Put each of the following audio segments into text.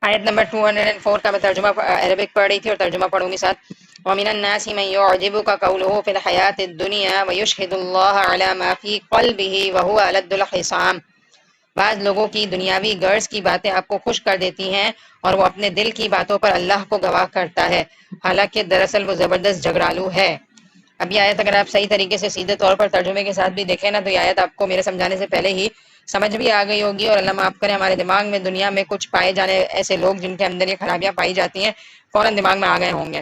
آیت نمبر 204 کا میں ترجمہ عربک پڑھ رہی تھی اور ترجمہ پڑھوں گی ساتھ. وَمِنَ النَّاسِ مَن يُعْجِبُكَ قَوْلُهُ فِي الْحَيَاةِ الدُّنْيَا وَيُشْهِدُ اللَّهَ عَلَى مَا فِي قَلْبِهِ وَهُوَ أَلَدُّ الْخِصَامِ. بعض لوگوں کی دنیاوی غرض کی باتیں آپ کو خوش کر دیتی ہیں اور وہ اپنے دل کی باتوں پر اللہ کو گواہ کرتا ہے، حالانکہ دراصل وہ زبردست جھگڑالو ہے. اب یہ آیت اگر آپ صحیح طریقے سے سیدھے طور پر ترجمے کے ساتھ بھی دیکھیں نا تو یہ آیت آپ کو میرے سمجھانے سے پہلے ہی سمجھ بھی آ گئی ہوگی، اور اللہ معاف کرے ہمارے دماغ میں دنیا میں کچھ پائے جانے ایسے لوگ جن کے اندر یہ خرابیاں پائی جاتی ہیں فوراً دماغ میں آ گئے ہوں گے.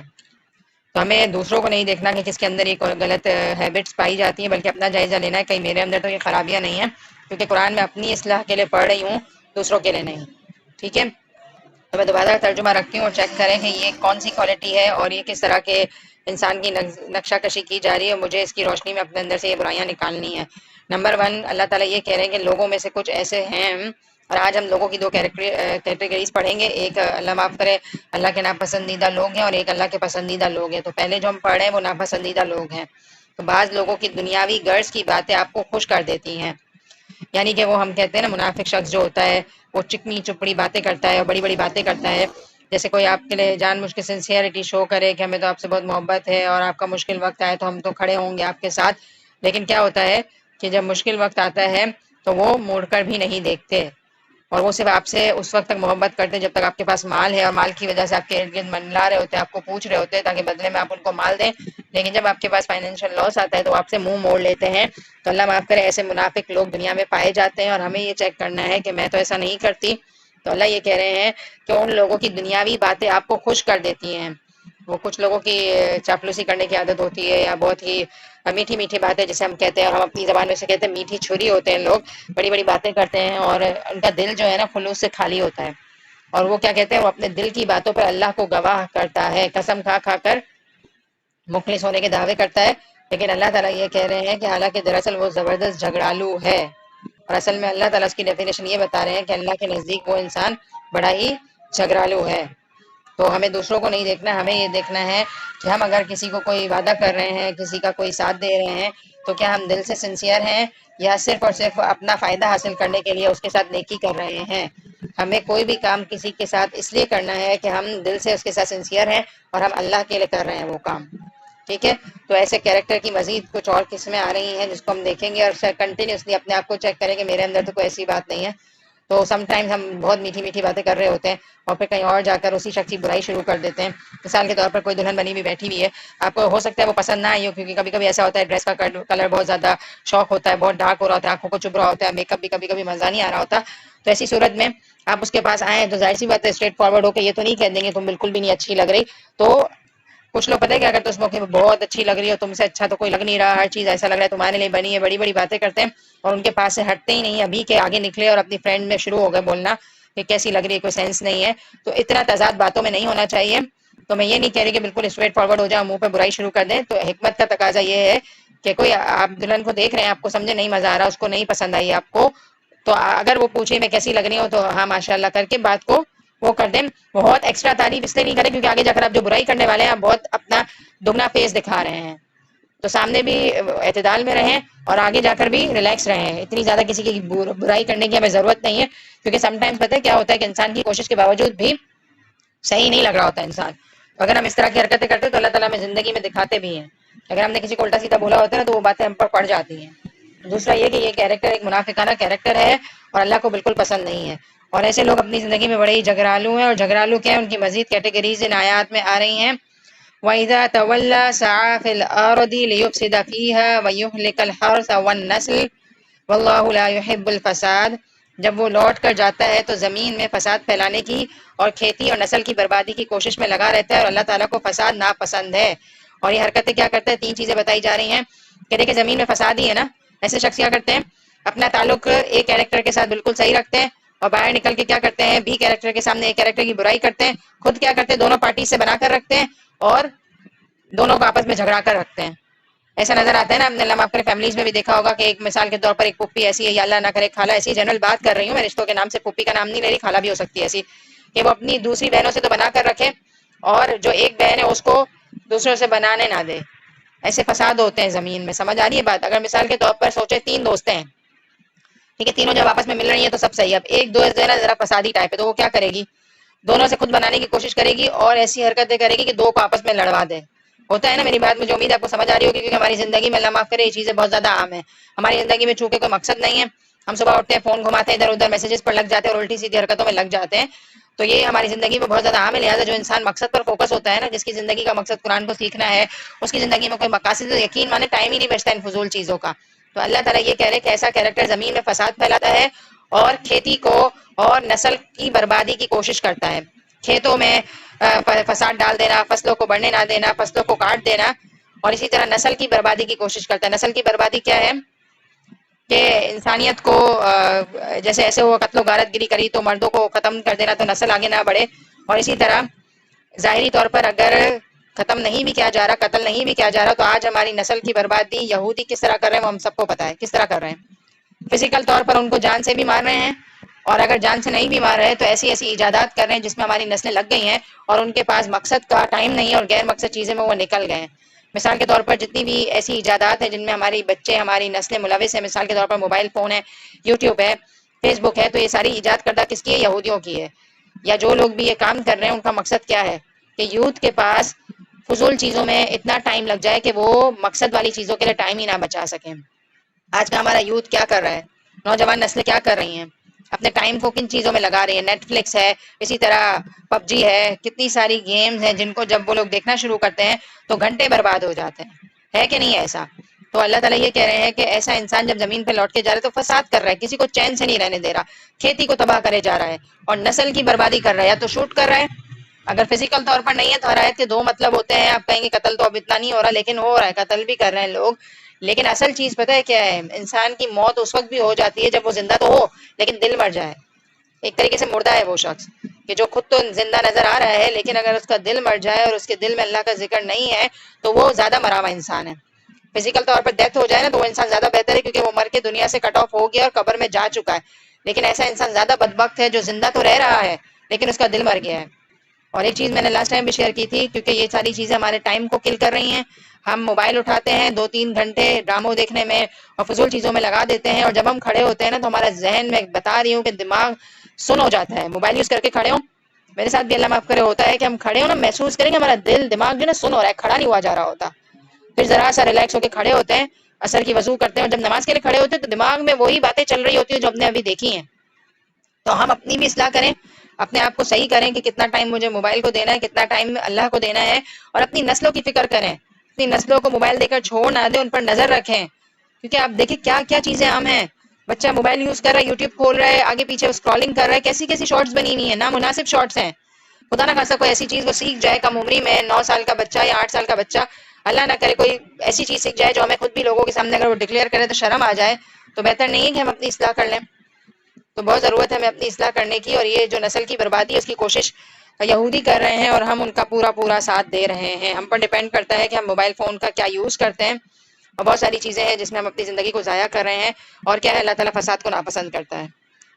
تو ہمیں دوسروں کو نہیں دیکھنا کہ کس کے اندر یہ غلط ہیبٹس پائی جاتی ہیں، بلکہ اپنا جائزہ لینا ہے کہیں میرے اندر تو یہ خرابیاں نہیں ہیں، کیونکہ قرآن میں اپنی اصلاح کے لیے پڑھ رہی ہوں، دوسروں کے لیے نہیں. ٹھیک ہے، تو میں دوبارہ ترجمہ رکھتی ہوں اور چیک کریں کہ یہ کون سی کوالٹی ہے اور یہ کس طرح کے انسان کی نقشہ کشی کی جا رہی ہے، اور مجھے اس کی روشنی میں اپنے اندر سے یہ برائیاں نکالنی ہے. نمبر 1، اللہ تعالیٰ یہ کہہ رہے ہیں کہ لوگوں میں سے کچھ ایسے ہیں، اور آج ہم لوگوں کی دو کیٹیگریز پڑھیں گے. ایک اللہ معاف کرے اللہ کے ناپسندیدہ لوگ ہیں، اور ایک اللہ کے پسندیدہ لوگ ہیں. تو پہلے جو ہم پڑھ رہے ہیں وہ ناپسندیدہ لوگ ہیں. تو بعض لوگوں کی دنیاوی غرض کی باتیں آپ کو خوش کر دیتی ہیں، یعنی کہ وہ ہم کہتے ہیں نا منافق شخص جو ہوتا ہے وہ چکنی چپڑی باتیں کرتا ہے اور بڑی بڑی باتیں کرتا ہے. جیسے کوئی آپ کے لیے جان مجھ کے سنسیئرٹی شو کرے کہ ہمیں تو آپ سے بہت محبت ہے اور آپ کا مشکل وقت آئے تو ہم تو کھڑے ہوں گے آپ کے ساتھ، لیکن کیا ہوتا ہے کہ جب مشکل وقت آتا ہے تو وہ موڑ کر بھی نہیں دیکھتے، اور وہ صرف آپ سے اس وقت تک محبت کرتے ہیں جب تک آپ کے پاس مال ہے، اور مال کی وجہ سے آپ کے ارد گرد منلا رہے ہوتے ہیں، آپ کو پوچھ رہے ہوتے ہیں تاکہ بدلے میں آپ ان کو مال دیں. لیکن جب آپ کے پاس فائنینشیل لاس آتا ہے تو آپ سے منہ موڑ لیتے ہیں. تو اللہ معاف کرے ایسے منافق لوگ دنیا میں پائے جاتے ہیں، اور ہمیں یہ چیک کرنا ہے کہ میں تو ایسا نہیں کرتی. تو اللہ یہ کہہ رہے ہیں کہ ان لوگوں کی دنیاوی باتیں آپ کو خوش کر دیتی ہیں. وہ کچھ لوگوں کی چاپلوسی کرنے کی عادت ہوتی ہے، یا بہت ہی میٹھی میٹھی باتیں جسے ہم کہتے ہیں، اور ہم اپنی زبان میں سے کہتے ہیں میٹھی چھری ہوتے ہیں لوگ، بڑی بڑی باتیں کرتے ہیں اور ان کا دل جو ہے نا خلوص سے خالی ہوتا ہے. اور وہ کیا کہتے ہیں، وہ اپنے دل کی باتوں پر اللہ کو گواہ کرتا ہے، قسم کھا کھا کر مخلص ہونے کے دعوے کرتا ہے. لیکن اللہ تعالیٰ یہ کہہ رہے ہیں کہ حالانکہ دراصل وہ زبردست جھگڑالو ہے، اور اصل میں اللہ تعالیٰ اس کی ڈیفینیشن یہ بتا رہے ہیں کہ اللہ کے نزدیک وہ انسان بڑا ہی جھگڑالو ہے. تو ہمیں دوسروں کو نہیں دیکھنا، ہمیں یہ دیکھنا ہے کہ ہم اگر کسی کو کوئی وعدہ کر رہے ہیں، کسی کا کوئی ساتھ دے رہے ہیں، تو کیا ہم دل سے سنسیئر ہیں یا صرف اور صرف اپنا فائدہ حاصل کرنے کے لیے اس کے ساتھ نیکی کر رہے ہیں. ہمیں کوئی بھی کام کسی کے ساتھ اس لیے کرنا ہے کہ ہم دل سے اس کے ساتھ سنسیئر ہیں اور ہم اللہ کے لیے کر رہے ہیں وہ کام. ٹھیک ہے، تو ایسے کیریکٹر کی مزید کچھ اور قسمیں آ رہی ہیں جس کو ہم دیکھیں گے، اور کنٹینیوسلی اپنے آپ کو چیک کریں کہ میرے اندر تو کوئی ایسی بات نہیں ہے. تو سم ٹائمز ہم بہت میٹھی میٹھی باتیں کر رہے ہوتے ہیں اور پھر کہیں اور جا کر اسی شخص کی برائی شروع کر دیتے ہیں. مثال کے طور پر کوئی دلہن بنی ہوئی بیٹھی ہوئی ہے، آپ کو ہو سکتا ہے وہ پسند نہ آئی ہو، کیونکہ کبھی کبھی ایسا ہوتا ہے ڈریس کا کلر بہت زیادہ شوق ہوتا ہے، بہت ڈارک ہو رہا ہوتا ہے، آنکھوں کو چبھ رہا ہوتا ہے، میک اپ بھی کبھی کبھی مزہ نہیں آ رہا ہوتا. تو ایسی صورت میں آپ اس کے پاس آئیں تو ظاہر سی بات ہے اسٹریٹ فارورڈ ہو کے یہ تو نہیں کہہ دیں گے تم بالکل بھی نہیں اچھی لگ رہی. تو کچھ لوگ پتہ ہے کیا کرتے ہیں، اس موقع پہ بہت اچھی لگ رہی ہو، تم سے اچھا تو کوئی لگ نہیں رہا، ہر چیز ایسا لگ رہا ہے تمہارے لیے بنی ہے، بڑی بڑی باتیں کرتے ہیں اور ان کے پاس سے ہٹتے ہی نہیں. ابھی کے آگے نکلے اور اپنی فرینڈ میں شروع ہو گئے بولنا کہ کیسی لگ رہی ہے، کوئی سینس نہیں ہے. تو اتنا تضاد باتوں میں نہیں ہونا چاہیے. تو میں یہ نہیں کہہ رہی کہ بالکل اسٹریٹ فارورڈ ہو جائے، منہ پہ برائی شروع کر دیں. تو حکمت کا تقاضا یہ ہے کہ کوئی آپ دلہن کو دیکھ رہے ہیں، آپ کو سمجھے نہیں مزہ آ رہا، اس کو نہیں پسند آئی آپ کو، تو اگر وہ پوچھے میں کیسی لگ رہی ہوں تو ہاں ماشاء اللہ کر کے بات کو وہ کر دیں. بہت ایکسٹرا تعریف اس لیے نہیں کریں کیونکہ آگے جا کر آپ جو برائی کرنے والے ہیں آپ بہت اپنا دگنا فیس دکھا رہے ہیں. تو سامنے بھی اعتدال میں رہیں اور آگے جا کر بھی ریلیکس رہیں. اتنی زیادہ کسی کی برائی کرنے کی ہمیں ضرورت نہیں ہے، کیونکہ سم ٹائمز پتہ ہے کیا ہوتا ہے کہ انسان کی کوشش کے باوجود بھی صحیح نہیں لگ رہا ہوتا انسان. اگر ہم اس طرح کی حرکتیں کرتے ہیں تو اللہ تعالیٰ ہمیں زندگی میں دکھاتے بھی ہیں. اگر ہم نے کسی کو الٹا سیدھا بولا ہوتا ہے نا تو وہ باتیں ہم پر پڑ جاتی ہیں. دوسرا یہ کہ یہ کیریکٹر ایک منافقانہ کیریکٹر ہے اور اللہ کو بالکل پسند نہیں ہے. اور ایسے لوگ اپنی زندگی میں بڑے ہی جھگڑالو ہیں، اور جھگڑالو کیا ہیں، ان کی مزید کیٹیگریز ان آیات میں آ رہی ہیں. وَإِذَا تَوَلَّى سَعَىٰ فِي الْأَرْضِ لِيُفْسِدَ فِيهَا وَيُهْلِكَ الْحَرْثَ وَالنَّسْلَ وَاللَّهُ لَا يُحِبُّ الْفَسَادَ. جب وہ لوٹ کر جاتا ہے تو زمین میں فساد پھیلانے کی اور کھیتی اور نسل کی بربادی کی کوشش میں لگا رہتا ہے، اور اللہ تعالیٰ کو فساد ناپسند ہے. اور یہ حرکتیں کیا کرتے ہیں، 3 چیزیں بتائی جا رہی ہیں کہ دیکھیں زمین میں فساد ہی ہے نا. ایسے شخص کیا کرتے ہیں، اپنا تعلق ایک کیریکٹر کے ساتھ بالکل صحیح رکھتے ہیں اور باہر نکل کے کیا کرتے ہیں، بی کیریکٹر کے سامنے ایک کیریکٹر کی برائی کرتے ہیں. خود کیا کرتے ہیں، دونوں پارٹی سے بنا کر رکھتے ہیں اور دونوں کو آپس میں جھگڑا کر رکھتے ہیں. ایسا نظر آتا ہے نا. اپنے اللہ اپنے فیملیز میں بھی دیکھا ہوگا کہ ایک مثال کے طور پر ایک پھپھی ایسی ہے، یا اللہ نہ کرے خالہ ایسی، جنرل بات کر رہی ہوں میں رشتوں کے نام سے، پھپھی کا نام نہیں لے رہی، خالہ بھی ہو سکتی ہے ایسی، کہ وہ اپنی دوسری بہنوں سے تو بنا کر رکھے اور جو ایک بہن ہے اس کو دوسروں سے بنانے نہ دے. ایسے فساد ہوتے ہیں زمین میں. سمجھ آ رہی ہے بات؟ اگر مثال کے طور پر سوچے 3 دوستیں ہیں، ٹھیک ہے، تینوں جب آپس میں مل رہی ہیں تو سب صحیح. اب ایک دوست جو ہے نا ذرا فسادی ٹائپ ہے تو وہ کیا کرے گی، دونوں سے خود بنانے کی کوشش کرے گی اور ایسی حرکتیں کرے گی کہ دو کو آپس میں لڑوا دے. ہوتا ہے نا میری بات, مجھے امید ہے آپ کو سمجھ آ رہی ہوگی, کیونکہ ہماری زندگی میں اللہ معاف کرے یہ چیزیں بہت زیادہ عام ہیں. ہماری زندگی میں چونکہ کوئی مقصد نہیں ہے, ہم صبح اٹھتے ہیں, فون گھماتے ہیں, ادھر ادھر میسیجز پر لگ جاتے ہیں اور الٹی سیدھی حرکتوں میں لگ جاتے ہیں. تو یہ ہماری زندگی میں بہت زیادہ عام ہے. لہٰذا جو انسان مقصد پر فوکس ہوتا ہے نا, جس کی زندگی کا مقصد قرآن کو سیکھنا ہے, اس کی زندگی میں کوئی مقاصد, یقین مانے ٹائم ہی نہیں بچتا ان فضول چیزوں کا. تو اللہ تعالیٰ یہ کہہ رہے کہ ایسا کیریکٹر زمین میں فساد پھیلاتا ہے اور کھیتی کو اور نسل کی بربادی کی کوشش کرتا ہے. کھیتوں میں فساد ڈال دینا, فصلوں کو بڑھنے نہ دینا, فصلوں کو کاٹ دینا, اور اسی طرح نسل کی بربادی کی کوشش کرتا ہے. نسل کی بربادی کیا ہے کہ انسانیت کو جیسے ایسے وہ قتل و غارت گری کری تو مردوں کو ختم کر دینا تو نسل آگے نہ بڑھے. اور اسی طرح ظاہری طور پر اگر ختم نہیں بھی کیا جا رہا, قتل نہیں بھی کیا جا رہا, تو آج ہماری نسل کی بربادی یہودی کس طرح کر رہے ہیں وہ ہم سب کو پتا ہے کس طرح کر رہے ہیں. فزیکل طور پر ان کو جان سے بھی مار رہے ہیں, اور اگر جان سے نہیں بھی مار رہے تو ایسی ایسی ایجادات کر رہے ہیں جس میں ہماری نسلیں لگ گئی ہیں اور ان کے پاس مقصد کا ٹائم نہیں ہے اور غیر مقصد چیزیں میں وہ نکل گئے ہیں. مثال کے طور پر جتنی بھی ایسی ایجادات ہیں جن میں ہماری بچے, ہماری نسلیں ملوث ہیں, مثال کے طور پر موبائل فون ہے, یوٹیوب ہے, فیس بک ہے, تو یہ ساری ایجاد کردہ کس کی ہے؟ یہودیوں کی ہے. یا جو لوگ بھی یہ کام کر رہے ہیں ان کا مقصد کیا ہے کہ یوتھ کے پاس فضول چیزوں میں اتنا ٹائم لگ جائے کہ وہ مقصد والی چیزوں کے لیے ٹائم ہی نہ بچا سکیں. آج کا ہمارا یوتھ کیا کر رہا ہے, نوجوان نسلیں کیا کر رہی ہیں, اپنے ٹائم کو کن چیزوں میں لگا رہی ہیں. نیٹ فلکس ہے, اسی طرح پب جی ہے, کتنی ساری گیمز ہیں جن کو جب وہ لوگ دیکھنا شروع کرتے ہیں تو گھنٹے برباد ہو جاتے ہیں. ہے کہ نہیں ایسا؟ تو اللہ تعالیٰ یہ کہہ رہے ہیں کہ ایسا انسان جب زمین پہ لوٹ کے جا رہا ہے تو فساد کر رہا ہے, کسی کو چین سے نہیں رہنے دے رہا, کھیتی کو تباہ کرے جا رہا ہے اور نسل کی بربادی کر رہا ہے. یا تو شوٹ کر رہا ہے, اگر فزیکل طور پر نہیں ہے تو آیت کے دو مطلب ہوتے ہیں. آپ کہیں گے قتل تو اب اتنا نہیں ہو رہا, لیکن ہو رہا ہے, قتل بھی کر رہے ہیں لوگ. لیکن اصل چیز پتہ ہے کیا ہے, انسان کی موت اس وقت بھی ہو جاتی ہے جب وہ زندہ تو ہو لیکن دل مر جائے. ایک طریقے سے مردہ ہے وہ شخص کہ جو خود تو زندہ نظر آ رہا ہے, لیکن اگر اس کا دل مر جائے اور اس کے دل میں اللہ کا ذکر نہیں ہے تو وہ زیادہ مرا ہوا انسان ہے. فزیکل طور پر ڈیتھ ہو جائے نا تو وہ انسان زیادہ بہتر ہے, کیونکہ وہ مر کے دنیا سے کٹ آف ہو گیا اور قبر میں جا چکا ہے. لیکن ایسا انسان زیادہ بدبخت ہے جو زندہ تو رہ رہا ہے لیکن اس کا دل مر گیا ہے. اور ایک چیز میں نے لاسٹ ٹائم بھی شیئر کی تھی, کیونکہ یہ ساری چیزیں ہمارے ٹائم کو کل کر رہی ہیں. ہم موبائل اٹھاتے ہیں 2-3 گھنٹے ڈراموں دیکھنے میں اور فضول چیزوں میں لگا دیتے ہیں, اور جب ہم کھڑے ہوتے ہیں نا تو ہمارا ذہن, میں بتا رہی ہوں کہ دماغ سن ہو جاتا ہے. موبائل یوز کر کے کھڑے ہوں, میرے ساتھ بھی اللہ معاف کرے ہوتا ہے کہ ہم کھڑے ہوں نا, محسوس کریں کہ ہمارا دل دماغ جو ہے نا سن ہو رہا ہے, کھڑا نہیں ہوا جا رہا ہوتا. پھر ذرا سا ریلیکس ہو کے کھڑے ہوتے ہیں, اثر کی وضو کرتے ہیں, اور جب نماز کے لیے کھڑے ہوتے ہیں تو دماغ میں وہی باتیں چل رہی ہوتی ہیں جو ہم نے ابھی دیکھی ہیں. تو ہم اپنی بھی اصلاح کریں, اپنے آپ کو صحیح کریں کہ کتنا ٹائم مجھے موبائل کو دینا ہے, کتنا ٹائم اللہ کو دینا ہے, اور اپنی نسلوں کی فکر کریں. اپنی نسلوں کو موبائل دے کر چھوڑ نہ دیں, ان پر نظر رکھیں. کیونکہ آپ دیکھیں کیا کیا چیزیں عام ہیں. بچہ موبائل یوز کر رہا ہے, یوٹیوب کھول رہا ہے, آگے پیچھے اسکرولنگ کر رہا ہے, کیسی کیسی شارٹس بنی ہوئی ہیں, نامناسب شارٹس ہیں. خدا نہ خاصا کوئی ایسی چیز وہ سیکھ جائے کم عمری میں, 9 سال کا بچہ یا 8 سال کا بچہ, اللہ نہ کرے کوئی ایسی چیز سیکھ جائے جو ہمیں خود بھی لوگوں کے سامنے اگر وہ ڈکلیئر کرے تو شرم آ جائے. تو بہتر نہیں ہے کہ ہم اپنی اصلاح کر لیں. تو بہت ضرورت ہے ہمیں اپنی اصلاح کرنے کی, اور یہ جو نسل کی بربادی ہے اس کی کوشش یہودی کر رہے ہیں اور ہم ان کا پورا پورا ساتھ دے رہے ہیں. ہم پر ڈیپینڈ کرتا ہے کہ ہم موبائل فون کا کیا یوز کرتے ہیں, اور بہت ساری چیزیں ہیں جس میں ہم اپنی زندگی کو ضائع کر رہے ہیں. اور کیا ہے, اللہ تعالیٰ فساد کو ناپسند کرتا ہے.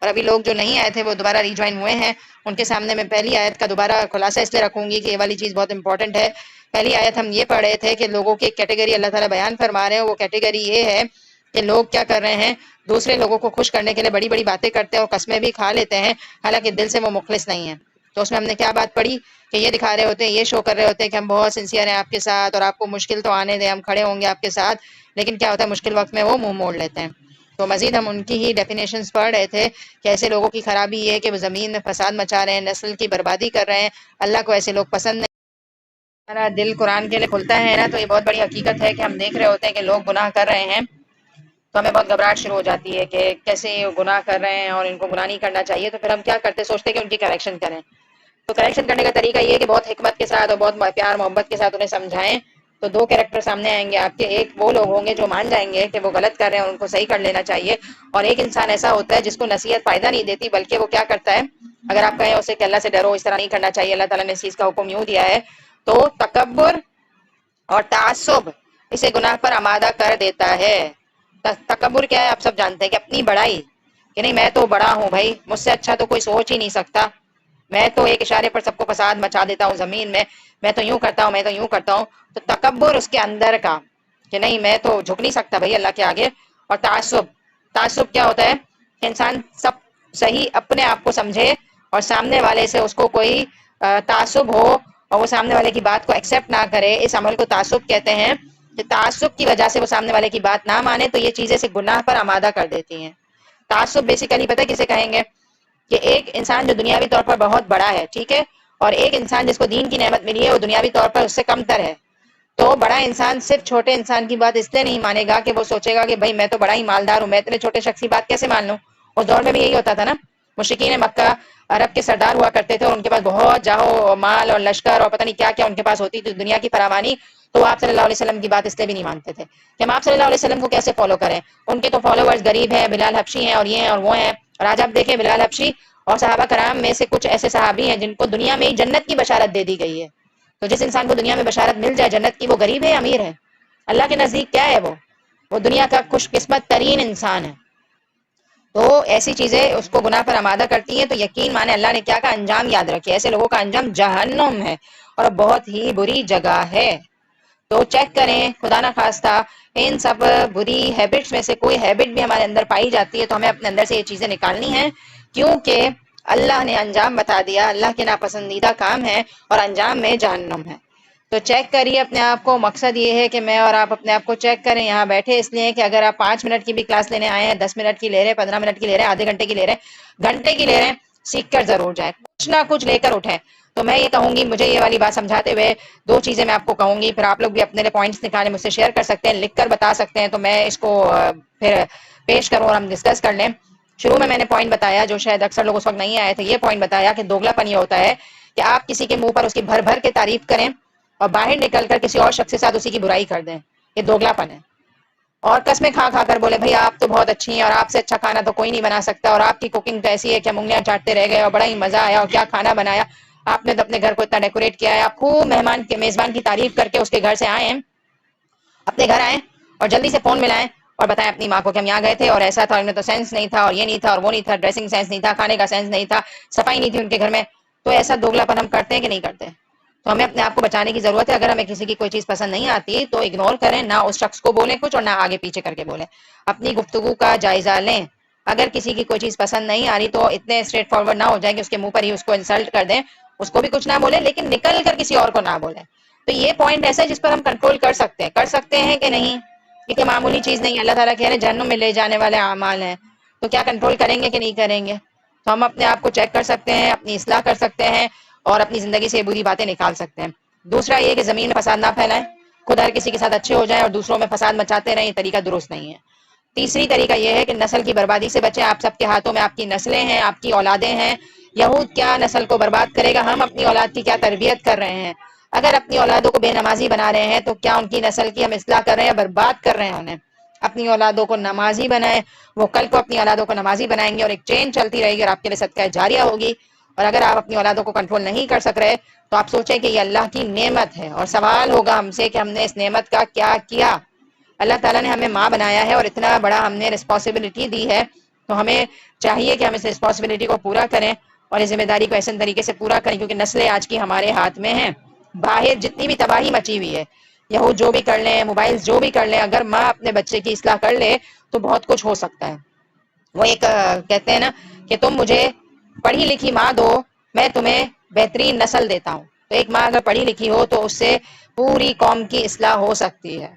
اور ابھی لوگ جو نہیں آئے تھے وہ دوبارہ ریجوائن ہوئے ہیں, ان کے سامنے میں پہلی آیت کا دوبارہ خلاصہ اس لیے رکھوں گی کہ یہ والی چیز بہت امپورٹنٹ ہے. پہلی آیت ہم یہ پڑھ رہے تھے کہ لوگوں کی ایک کیٹیگری اللہ تعالیٰ بیان فرما رہے ہیں. وہ کیٹیگری یہ ہے کہ لوگ کیا کر رہے ہیں, دوسرے لوگوں کو خوش کرنے کے لیے بڑی بڑی باتیں کرتے ہیں اور قسمیں بھی کھا لیتے ہیں, حالانکہ دل سے وہ مخلص نہیں ہیں. تو اس میں ہم نے کیا بات پڑھی کہ یہ دکھا رہے ہوتے ہیں, یہ شو کر رہے ہوتے ہیں کہ ہم بہت سنسیئر ہیں آپ کے ساتھ اور آپ کو مشکل تو آنے دیں, ہم کھڑے ہوں گے آپ کے ساتھ. لیکن کیا ہوتا ہے, مشکل وقت میں وہ منہ موڑ لیتے ہیں. تو مزید ہم ان کی ہی ڈیفینیشنز پڑھ رہے تھے کہ ایسے لوگوں کی خرابی یہ ہے کہ وہ زمین میں فساد مچا رہے ہیں, نسل کی بربادی کر رہے ہیں. اللہ کو ایسے لوگ پسند نہیں. ہمارا دل قرآن کے لیے کھلتا ہے نا, تو یہ بہت بڑی حقیقت ہے کہ ہم دیکھ رہے ہوتے ہیں کہ لوگ گناہ کر رہے ہیں, تو ہمیں بہت گھبراہٹ شروع ہو جاتی ہے کہ کیسے یہ گناہ کر رہے ہیں اور ان کو گناہ نہیں کرنا چاہیے. تو پھر ہم کیا کرتے ہیں, سوچتے ہیں کہ ان کی کریکشن کریں. تو کریکشن کرنے کا طریقہ یہ ہے کہ بہت حکمت کے ساتھ اور بہت پیار محبت کے ساتھ انہیں سمجھائیں. تو 2 کریکٹر سامنے آئیں گے آپ کے. ایک وہ لوگ ہوں گے جو مان جائیں گے کہ وہ غلط کر رہے ہیں اور ان کو صحیح کر لینا چاہیے, اور ایک انسان ایسا ہوتا ہے جس کو نصیحت فائدہ نہیں دیتی, بلکہ وہ کیا کرتا ہے, اگر آپ کہیں اسے کہ اللہ سے ڈرو, اس طرح نہیں کرنا چاہیے, اللہ تعالیٰ نے اس چیز کا حکم یوں دیا ہے, تو تکبر اور تعصب اسے گناہ پر آمادہ کر دیتا ہے. تکبر کیا ہے آپ سب جانتے ہیں, کہ اپنی بڑائی, کہ نہیں میں تو بڑا ہوں بھائی, مجھ سے اچھا تو کوئی سوچ ہی نہیں سکتا, میں تو ایک اشارے پر سب کو فساد مچا دیتا ہوں زمین میں تو یوں کرتا ہوں, میں تو یوں کرتا ہوں. تو تکبر اس کے اندر کا کہ نہیں میں تو جھک نہیں سکتا بھائی اللہ کے آگے. اور تعصب کیا ہوتا ہے کہ انسان سب صحیح اپنے آپ کو سمجھے اور سامنے والے سے اس کو کوئی تعصب ہو اور وہ سامنے والے کی بات کو ایکسیپٹ نہ کرے، اس عمل کو تعصب کہتے ہیں، کہ تعصب کی وجہ سے وہ سامنے والے کی بات نہ مانے تو یہ چیزیں سے گناہ پر آمادہ کر دیتی ہیں۔ تعصب بیسیکلی پتہ کسے کہیں گے؟ کہ ایک انسان جو دنیاوی طور پر بہت بڑا ہے، ٹھیک ہے، اور ایک انسان جس کو دین کی نعمت ملی ہے وہ دنیاوی طور پر اس سے کم تر ہے، تو بڑا انسان صرف چھوٹے انسان کی بات اس لیے نہیں مانے گا کہ وہ سوچے گا کہ بھائی میں تو بڑا ہی مالدار ہوں، میں اتنے چھوٹے شخص کی بات کیسے مان لوں؟ اس دور میں بھی یہی ہوتا تھا نا، مشرکین مکہ عرب کے سردار ہوا کرتے تھے اور ان کے پاس بہت جاہو مال اور لشکر اور پتہ نہیں کیا کیا ان کے پاس ہوتی تھی دنیا کی فراوانی، تو آپ صلی اللہ علیہ وسلم کی بات اس لیے بھی نہیں مانتے تھے کہ ہم آپ صلی اللہ علیہ وسلم کو کیسے فالو کریں، ان کے تو فالوورز غریب ہیں، بلال حبشی ہیں اور یہ ہیں اور وہ ہیں، اور آج آپ دیکھیں بلال حبشی اور صحابہ کرام میں سے کچھ ایسے صحابی ہیں جن کو دنیا میں ہی جنت کی بشارت دے دی گئی ہے، تو جس انسان کو دنیا میں بشارت مل جائے جنت کی، وہ غریب ہے یا امیر ہے؟ اللہ کے نزدیک کیا ہے؟ وہ دنیا کا خوش قسمت ترین انسان ہے۔ تو ایسی چیزیں اس کو گناہ پر آمادہ کرتی ہیں، تو یقین مانے اللہ نے کیا کا انجام یاد رکھے، ایسے لوگوں کا انجام جہنم ہے اور بہت ہی بری جگہ ہے۔ تو چیک کریں خدا نہ خواستہ ان سب بری ہیبٹس میں سے کوئی ہیبٹ بھی ہمارے اندر پائی جاتی ہے تو ہمیں اپنے اندر سے یہ چیزیں نکالنی ہیں، کیونکہ اللہ نے انجام بتا دیا، اللہ کے ناپسندیدہ کام ہے اور انجام میں جہنم ہے۔ تو چیک کریے اپنے آپ کو، مقصد یہ ہے کہ میں اور آپ اپنے آپ کو چیک کریں، یہاں بیٹھے اس لیے کہ اگر آپ 5 منٹ کی بھی کلاس لینے آئے ہیں، 10 منٹ کی لے رہے، 15 منٹ کی لے رہے، آدھے گھنٹے کی لے رہے، گھنٹے کی لے رہے، سیکھ کر ضرور جائیں، کچھ نہ کچھ لے کر اٹھیں۔ تو میں یہ کہوں گی، مجھے یہ والی بات سمجھاتے ہوئے 2 چیزیں میں آپ کو کہوں گی، پھر آپ لوگ بھی اپنے لیے پوائنٹس نکالیں، مجھ سے شیئر کر سکتے ہیں، لکھ کر بتا سکتے ہیں، تو میں اس کو پھر پیش کروں اور ہم ڈسکس کر لیں۔ شروع میں نے پوائنٹ بتایا جو شاید اکثر لوگ اس وقت نہیں آئے تھے، یہ پوائنٹ بتایا کہ دوگلا پن یہ ہوتا ہے کہ آپ کسی کے منہ پر اس کی بھر بھر کے تعریف کریں اور باہر نکل کر کسی اور شخص کے ساتھ اسی کی برائی کر دیں، یہ دوگلا پن ہے۔ اور قسمیں کھا کھا کر بولے بھائی آپ تو بہت اچھی ہیں اور آپ سے اچھا کھانا تو کوئی نہیں بنا سکتا اور آپ کی کوکنگ تو ایسی ہے کہ ہم انگلیاں چاٹتے رہ گئے اور بڑا ہی مزہ آیا اور کیا کھانا بنایا آپ نے، تو اپنے گھر کو اتنا ڈیکوریٹ کیا ہے، آپ خوب مہمان کے میزبان کی تعریف کر کے اس کے گھر سے آئے ہیں، اپنے گھر آئیں اور جلدی سے فون ملائیں اور بتائیں اپنی ماں کو کہ ہم یہاں گئے تھے اور ایسا تھا، ان میں تو سینس نہیں تھا اور یہ نہیں تھا اور وہ نہیں تھا، ڈریسنگ سینس نہیں تھا، کھانے کا سینس نہیں تھا، صفائی نہیں تھی ان کے گھر میں۔ تو ایسا دوگلا پن ہم کرتے ہیں کہ نہیں کرتے؟ تو ہمیں اپنے آپ کو بچانے کی ضرورت ہے۔ اگر ہمیں کسی کی کوئی چیز پسند نہیں آتی تو اگنور کریں، نہ اس شخص کو بولیں کچھ اور نہ آگے پیچھے کر کے بولیں، اپنی گفتگو کا جائزہ لیں۔ اگر کسی کی کوئی چیز پسند نہیں آ رہی تو اتنے اسٹریٹ فارورڈ نہ ہو جائیں کہ اس کے منہ پر ہی اس کو انسلٹ کر دیں، اس کو بھی کچھ نہ بولیں لیکن نکل کر کسی اور کو نہ بولیں۔ تو یہ پوائنٹ ایسا ہے جس پر ہم کنٹرول کر سکتے ہیں کہ نہیں؟ یہ کوئی معمولی چیز نہیں، اللہ تعالیٰ کہہ رہے ہیں جہنم میں لے جانے والے اعمال ہیں، تو کیا کنٹرول کریں گے کہ نہیں کریں گے؟ تو ہم اپنے آپ کو چیک کر سکتے ہیں، اپنی اصلاح کر سکتے ہیں اور اپنی زندگی سے بری باتیں نکال سکتے ہیں۔ دوسرا یہ کہ زمین میں فساد نہ پھیلائیں، خود ہر کسی کے ساتھ اچھے ہو جائیں اور دوسروں میں فساد مچاتے رہیں، یہ طریقہ درست نہیں ہے۔ تیسری طریقہ یہ ہے کہ نسل کی بربادی سے بچیں، آپ سب کے ہاتھوں میں آپ کی نسلیں ہیں، آپ کی اولادیں ہیں، یہود کیا نسل کو برباد کرے گا، ہم اپنی اولاد کی کیا تربیت کر رہے ہیں؟ اگر اپنی اولادوں کو بے نمازی بنا رہے ہیں تو کیا ان کی نسل کی ہم اصلاح کر رہے ہیں، برباد کر رہے ہیں انہیں؟ اپنی اولادوں کو نمازی بنائیں، وہ کل کو اپنی اولادوں کو نمازی بنائیں گے اور ایک چین چلتی رہے گی اور آپ کے لیے صدقہ جاریہ ہوگی۔ اور اگر آپ اپنی اولادوں کو کنٹرول نہیں کر سک رہے تو آپ سوچیں کہ یہ اللہ کی نعمت ہے اور سوال ہوگا ہم سے کہ ہم نے اس نعمت کا کیا کیا۔ اللہ تعالیٰ نے ہمیں ماں بنایا ہے اور اتنا بڑا ہم نے رسپانسبلٹی دی ہے، تو ہمیں چاہیے کہ ہم اس رسپانسبلٹی کو پورا کریں اور اس ذمہ داری کو ایسے طریقے سے پورا کریں، کیونکہ نسلیں آج کی ہمارے ہاتھ میں ہیں۔ باہر جتنی بھی تباہی مچی ہوئی ہے، یہود جو بھی کر لیں، موبائل جو بھی کر لیں، اگر ماں اپنے بچے کی اصلاح کر لے تو بہت کچھ ہو سکتا ہے۔ وہ ایک کہتے ہیں نا کہ تم مجھے پڑھی لکھی ماں دو، میں تمہیں بہترین نسل دیتا ہوں۔ تو ایک ماں اگر پڑھی لکھی ہو تو اس سے پوری قوم کی اصلاح ہو سکتی ہے،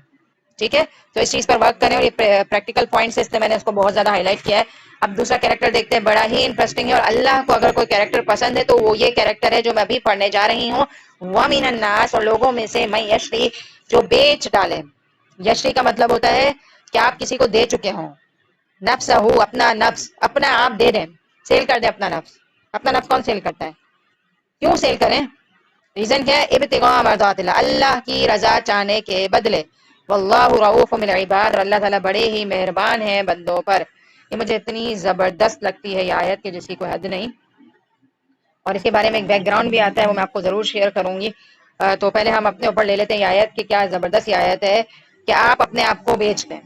ٹھیک ہے؟ تو اس چیز پر ورک کریں، اور یہ پریکٹیکل پوائنٹس ہے اس لیے میں نے اس کو بہت زیادہ ہائی لائٹ کیا ہے۔ اب دوسرا کیریکٹر دیکھتے ہیں، بڑا ہی انٹرسٹنگ ہے اور اللہ کو اگر کوئی کیریکٹر پسند ہے تو وہ یہ کیریکٹر ہے جو میں ابھی پڑھنے جا رہی ہوں۔ وَمِنَ النَّاسِ، اور لوگوں میں سے مَن یشری، جو بیچ ڈالے۔ یشری کا مطلب ہوتا ہے کہ آپ کسی کو دے چکے ہوں، نفس ہو، اپنا نفس، اپنا آپ دے دیں، سیل کر دیں اپنا نفس۔ اپنا نفس کون سیل کرتا ہے؟ کیوں سیل کریں؟ ریزن کیا ہے؟ ابتغاء مرضات اللہ، اللہ کی رضا چاہنے کے بدلے۔ واللہ رؤوف بالعباد، اللہ تعالیٰ بڑے ہی مہربان ہیں بندوں پر۔ یہ مجھے اتنی زبردست لگتی ہے یہ آیت کہ جس کی کوئی حد نہیں، اور اس کے بارے میں ایک بیک گراؤنڈ بھی آتا ہے، وہ میں آپ کو ضرور شیئر کروں گی۔ تو پہلے ہم اپنے اوپر لے لیتے ہیں یہ آیت کہ کیا زبردست یہ آیت ہے کہ آپ اپنے آپ کو بیچ دیں۔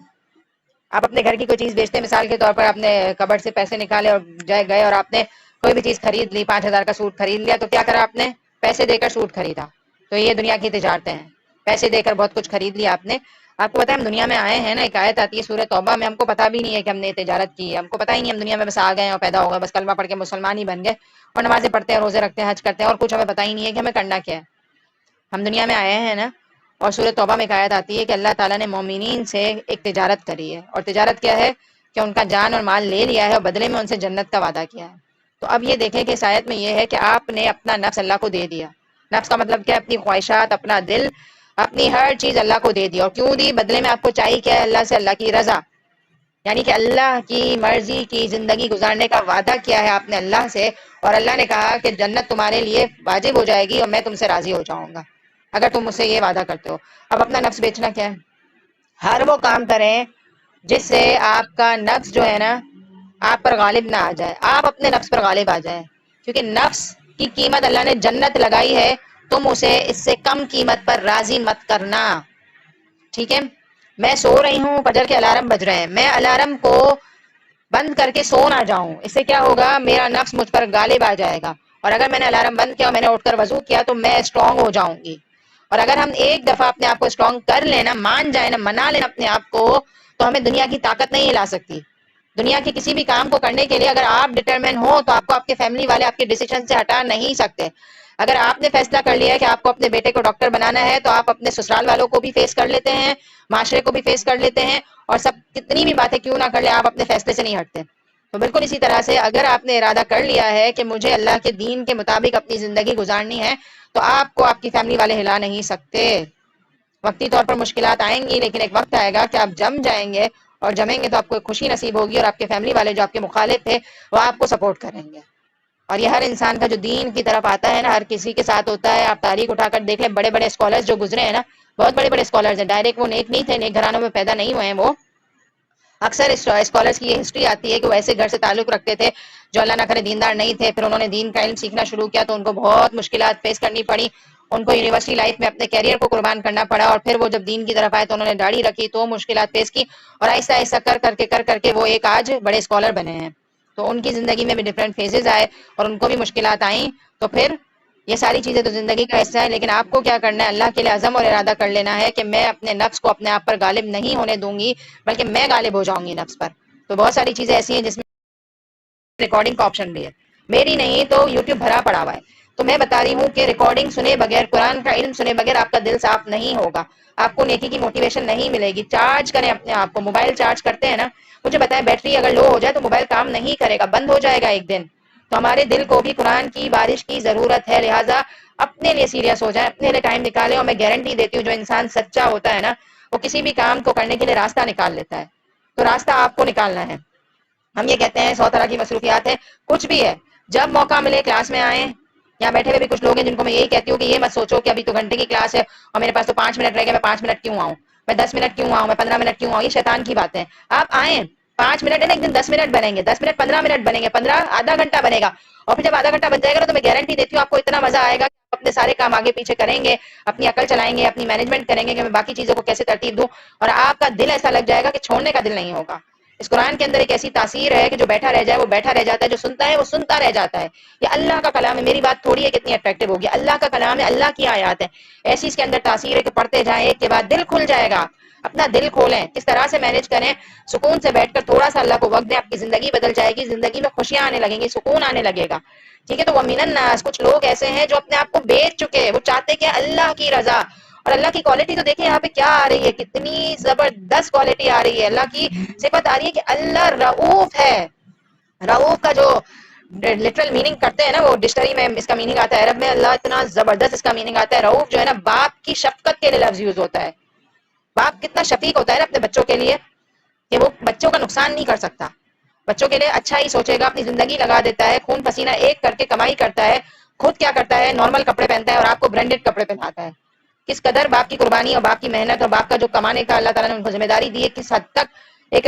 آپ اپنے گھر کی کوئی چیز بیچتے ہیں، مثال کے طور پر آپ نے کبڈ سے پیسے نکالے اور گئے اور آپ نے کوئی بھی چیز خرید لی، 5,000 کا سوٹ خرید لیا، تو کیا کرا آپ نے؟ پیسے دے کر سوٹ خریدا۔ تو یہ دنیا کی تجارتیں ہیں، پیسے دے کر بہت کچھ خرید لیا آپ نے۔ آپ کو پتا ہے ہم دنیا میں آئے ہیں نا، ایک آیت آتی ہے سورہ توبہ میں، ہم کو پتا بھی نہیں ہے کہ ہم نے تجارت کی ہے، ہم کو پتا ہی نہیں، ہم دنیا میں بس آ گئے اور پیدا ہو گئے، بس کلمہ پڑھ کے مسلمان ہی بن گئے اور نمازیں پڑھتے ہیں، روزے رکھتے ہیں، حج کرتے ہیں، اور کچھ ہمیں پتا ہی نہیں ہے کہ ہمیں کرنا کیا ہے۔ ہم دنیا میں آئے ہیں نا، اور سورہ توبہ میں ایک آیت آتی ہے کہ اللہ تعالیٰ نے مومنین سے ایک تجارت کری ہے، اور تجارت کیا ہے کہ ان کا جان اور مال لے لیا ہے اور بدلے میں ان سے جنت کا وعدہ کیا ہے۔ تو اب یہ دیکھیں کہ اس آیت میں یہ ہے کہ آپ نے اپنا نفس اللہ کو دے دیا۔ نفس کا مطلب کیا؟ اپنی خواہشات، اپنا دل، اپنی ہر چیز اللہ کو دے دی، اور کیوں دی؟ بدلے میں آپ کو چاہیے کیا ہے؟ اللہ سے اللہ کی رضا، یعنی کہ اللہ کی مرضی کی زندگی گزارنے کا وعدہ کیا ہے آپ نے اللہ سے، اور اللہ نے کہا کہ جنت تمہارے لیے واجب ہو جائے گی اور میں تم سے راضی ہو جاؤں گا اگر تم مجھ سے یہ وعدہ کرتے ہو۔ اب اپنا نفس بیچنا کیا ہے؟ ہر وہ کام کریں جس سے آپ کا نفس جو ہے نا آپ پر غالب نہ آ جائے، آپ اپنے نفس پر غالب آ جائیں، کیونکہ نفس کی قیمت اللہ نے جنت لگائی ہے، تم اسے اس سے کم قیمت پر راضی مت کرنا، ٹھیک ہے؟ میں سو رہی ہوں، فجر کے الارم بج رہے ہیں، میں الارم کو بند کر کے سو نہ جاؤں، اس سے کیا ہوگا؟ میرا نفس مجھ پر غالب آ جائے گا، اور اگر میں نے الارم بند کیا اور میں نے اٹھ کر وضو کیا تو میں اسٹرانگ ہو جاؤں گی۔ اور اگر ہم ایک دفعہ اپنے آپ کو اسٹرانگ کر لینا، مان جائیں نا، منا لینا اپنے آپ کو، تو ہمیں دنیا کی طاقت نہیں ہلا سکتی۔ دنیا کے کسی بھی کام کو کرنے کے لیے اگر آپ ڈٹرمن ہو تو آپ کو آپ کے فیملی والے آپ کے ڈیسیژن سے ہٹا نہیں سکتے۔ اگر آپ نے فیصلہ کر لیا ہے کہ آپ کو اپنے بیٹے کو ڈاکٹر بنانا ہے تو آپ اپنے سسرال والوں کو بھی فیس کر لیتے ہیں، معاشرے کو بھی فیس کر لیتے ہیں، اور سب کتنی بھی باتیں کیوں نہ کر لیں، آپ اپنے فیصلے سے نہیں ہٹتے۔ تو بالکل اسی طرح سے اگر آپ نے ارادہ کر لیا ہے کہ مجھے اللہ کے دین کے مطابق اپنی زندگی گزارنی ہے تو آپ کو آپ کی فیملی والے ہلا نہیں سکتے۔ وقتی طور پر مشکلات آئیں گی، لیکن ایک وقت آئے گا کہ آپ جم جائیں گے، اور جمیں گے تو آپ کو ایک خوشی نصیب ہوگی، اور آپ کے فیملی والے جو آپ کے مخالف تھے وہ آپ کو سپورٹ کریں گے۔ اور یہ ہر انسان کا جو دین کی طرف آتا ہے نا، ہر کسی کے ساتھ ہوتا ہے۔ آپ تاریخ اٹھا کر دیکھ لیں، بڑے بڑے اسکالرز جو گزرے ہیں نا، بہت بڑے بڑے اسکالرز ہیں، ڈائریکٹ وہ نیک نہیں تھے، نیک گھرانوں میں پیدا نہیں ہوئے ہیں وہ۔ اکثر اسکالرس کی یہ ہسٹری آتی ہے کہ وہ ایسے گھر سے تعلق رکھتے تھے جو اللہ نہ کرے دیندار نہیں تھے، پھر انہوں نے دین کا علم سیکھنا شروع کیا تو ان کو بہت مشکلات فیس کرنی پڑی، ان کو یونیورسٹی لائف میں اپنے کیریئر کو قربان کرنا پڑا، اور پھر وہ جب دین کی طرف آئے تو انہوں نے داڑھی رکھی تو مشکلات فیس کی، اور آہستہ آہستہ کر کے وہ ایک آج بڑے اسکالر بنے ہیں۔ تو ان کی زندگی میں بھی ڈفرینٹ فیزز آئے اور ان کو بھی مشکلات آئیں، تو پھر یہ ساری چیزیں تو زندگی کا حصہ ہے، لیکن آپ کو کیا کرنا ہے؟ اللہ کے لیے عزم اور ارادہ کر لینا ہے کہ میں اپنے نفس کو اپنے آپ پر غالب نہیں ہونے دوں گی، بلکہ میں غالب ہو جاؤں گی نفس پر۔ تو بہت ساری چیزیں ایسی ہیں جس میں ریکارڈنگ کا آپشن بھی ہے، میری نہیں تو یوٹیوب بھرا پڑا ہوا ہے، تو میں بتا رہی ہوں کہ ریکارڈنگ سنے بغیر، قرآن کا علم سنے بغیر آپ کا دل صاف نہیں ہوگا، آپ کو نیکی کی موٹیویشن نہیں ملے گی۔ چارج کریں اپنے آپ کو، موبائل چارج کرتے ہیں نا، مجھے بتائیں بیٹری اگر لو ہو جائے تو موبائل کام نہیں کرے گا، بند ہو جائے گا ایک دن۔ تو ہمارے دل کو بھی قرآن کی بارش کی ضرورت ہے، لہٰذا اپنے لیے سیریس ہو جائیں، اپنے لیے ٹائم نکالیں، اور میں گارنٹی دیتی ہوں جو انسان سچا ہوتا ہے نا وہ کسی بھی کام کو کرنے کے لیے راستہ نکال لیتا ہے، تو راستہ آپ کو نکالنا ہے۔ ہم یہ کہتے ہیں 100 طرح کی مصروفیات ہے، کچھ بھی ہے، جب موقع ملے کلاس میں آئیں۔ یہاں بیٹھے ہوئے بھی کچھ لوگ ہیں جن کو میں یہی کہتی ہوں کہ یہ مت سوچو کہ ابھی تو گھنٹے کی کلاس ہے اور میرے پاس تو 5 منٹ رہ گئے، میں 5 منٹ کیوں آؤں، میں 10 منٹ کیوں آؤں، میں 15 منٹ کیوں آؤں، یہ شیطان کی بات ہے۔ آپ آئیں، 5 منٹ ہے نا، ایک دن 10 منٹ بنیں گے، 10 منٹ 15 منٹ بنیں گے، 15 آدھا گھنٹہ بنے گا، اور پھر جب آدھا گھنٹہ بن جائے گا نا تو میں گارنٹی دیتی ہوں آپ کو اتنا مزہ آئے گا کہ آپ اپنے سارے کام آگے پیچھے کریں گے، اپنی عقل چلائیں گے، اپنی مینجمنٹ کریں گے کہ میں باقی چیزوں کو کیسے ترتیب دوں، اور آپ کا دل ایسا لگ جائے گا کہ چھوڑنے کا دل نہیں ہوگا۔ اس قرآن کے اندر ایک ایسی تاثیر ہے کہ جو بیٹھا رہ جائے وہ بیٹھا رہ جاتا ہے، جو سنتا ہے وہ سنتا رہ جاتا ہے۔ یہ اللہ کا کلام ہے، میری بات تھوڑی ہے کتنی اٹریکٹیو ہوگی، اللہ کا کلام ہے، اللہ کی آیات ہے، ایسی اس کے اندر تاثیر ہے کہ پڑھتے جائیں، ایک کے بعد دل کھل جائے گا۔ اپنا دل کھولیں، کس طرح سے مینج کریں، سکون سے بیٹھ کر تھوڑا سا اللہ کو وقت دیں، آپ کی زندگی بدل جائے گی، زندگی میں خوشیاں آنے لگیں گی، سکون آنے لگے گا، ٹھیک ہے؟ تو وَمِنَ النَّاسِ، کچھ لوگ ایسے ہیں جو اپنے آپ کو بیچ چکے، وہ چاہتے کہ اللہ کی رضا، اور اللہ کی کوالٹی تو دیکھیں یہاں پہ کیا آ رہی ہے، کتنی زبردست کوالٹی آ رہی ہے، اللہ کی صفت آ رہی ہے کہ اللہ رؤوف ہے۔ رؤوف کا جو لٹرل میننگ کرتے ہیں نا، وہ ڈکشنری میں اس کا میننگ آتا ہے عرب میں، اللہ اتنا زبردست اس کا میننگ آتا ہے، رؤوف جو ہے نا باپ کی شفقت کے لیے لفظ یوز ہوتا ہے۔ باپ کتنا شفیق ہوتا ہے نا اپنے بچوں کے لیے کہ وہ بچوں کا نقصان نہیں کر سکتا، بچوں کے لیے اچھا ہی سوچے گا، اپنی زندگی لگا دیتا ہے، خون پسینہ ایک کر کے کمائی کرتا ہے، خود کیا کرتا ہے، نارمل کپڑے پہنتا ہے اور آپ کو برانڈیڈ کپڑے پہناتا ہے۔ کس قدر باپ کی قربانی اور باپ کی محنت اور باپ کا جو کمانے کا اللہ تعالیٰ نے ان کو ذمہ داری دی ہے، کس حد تک ایک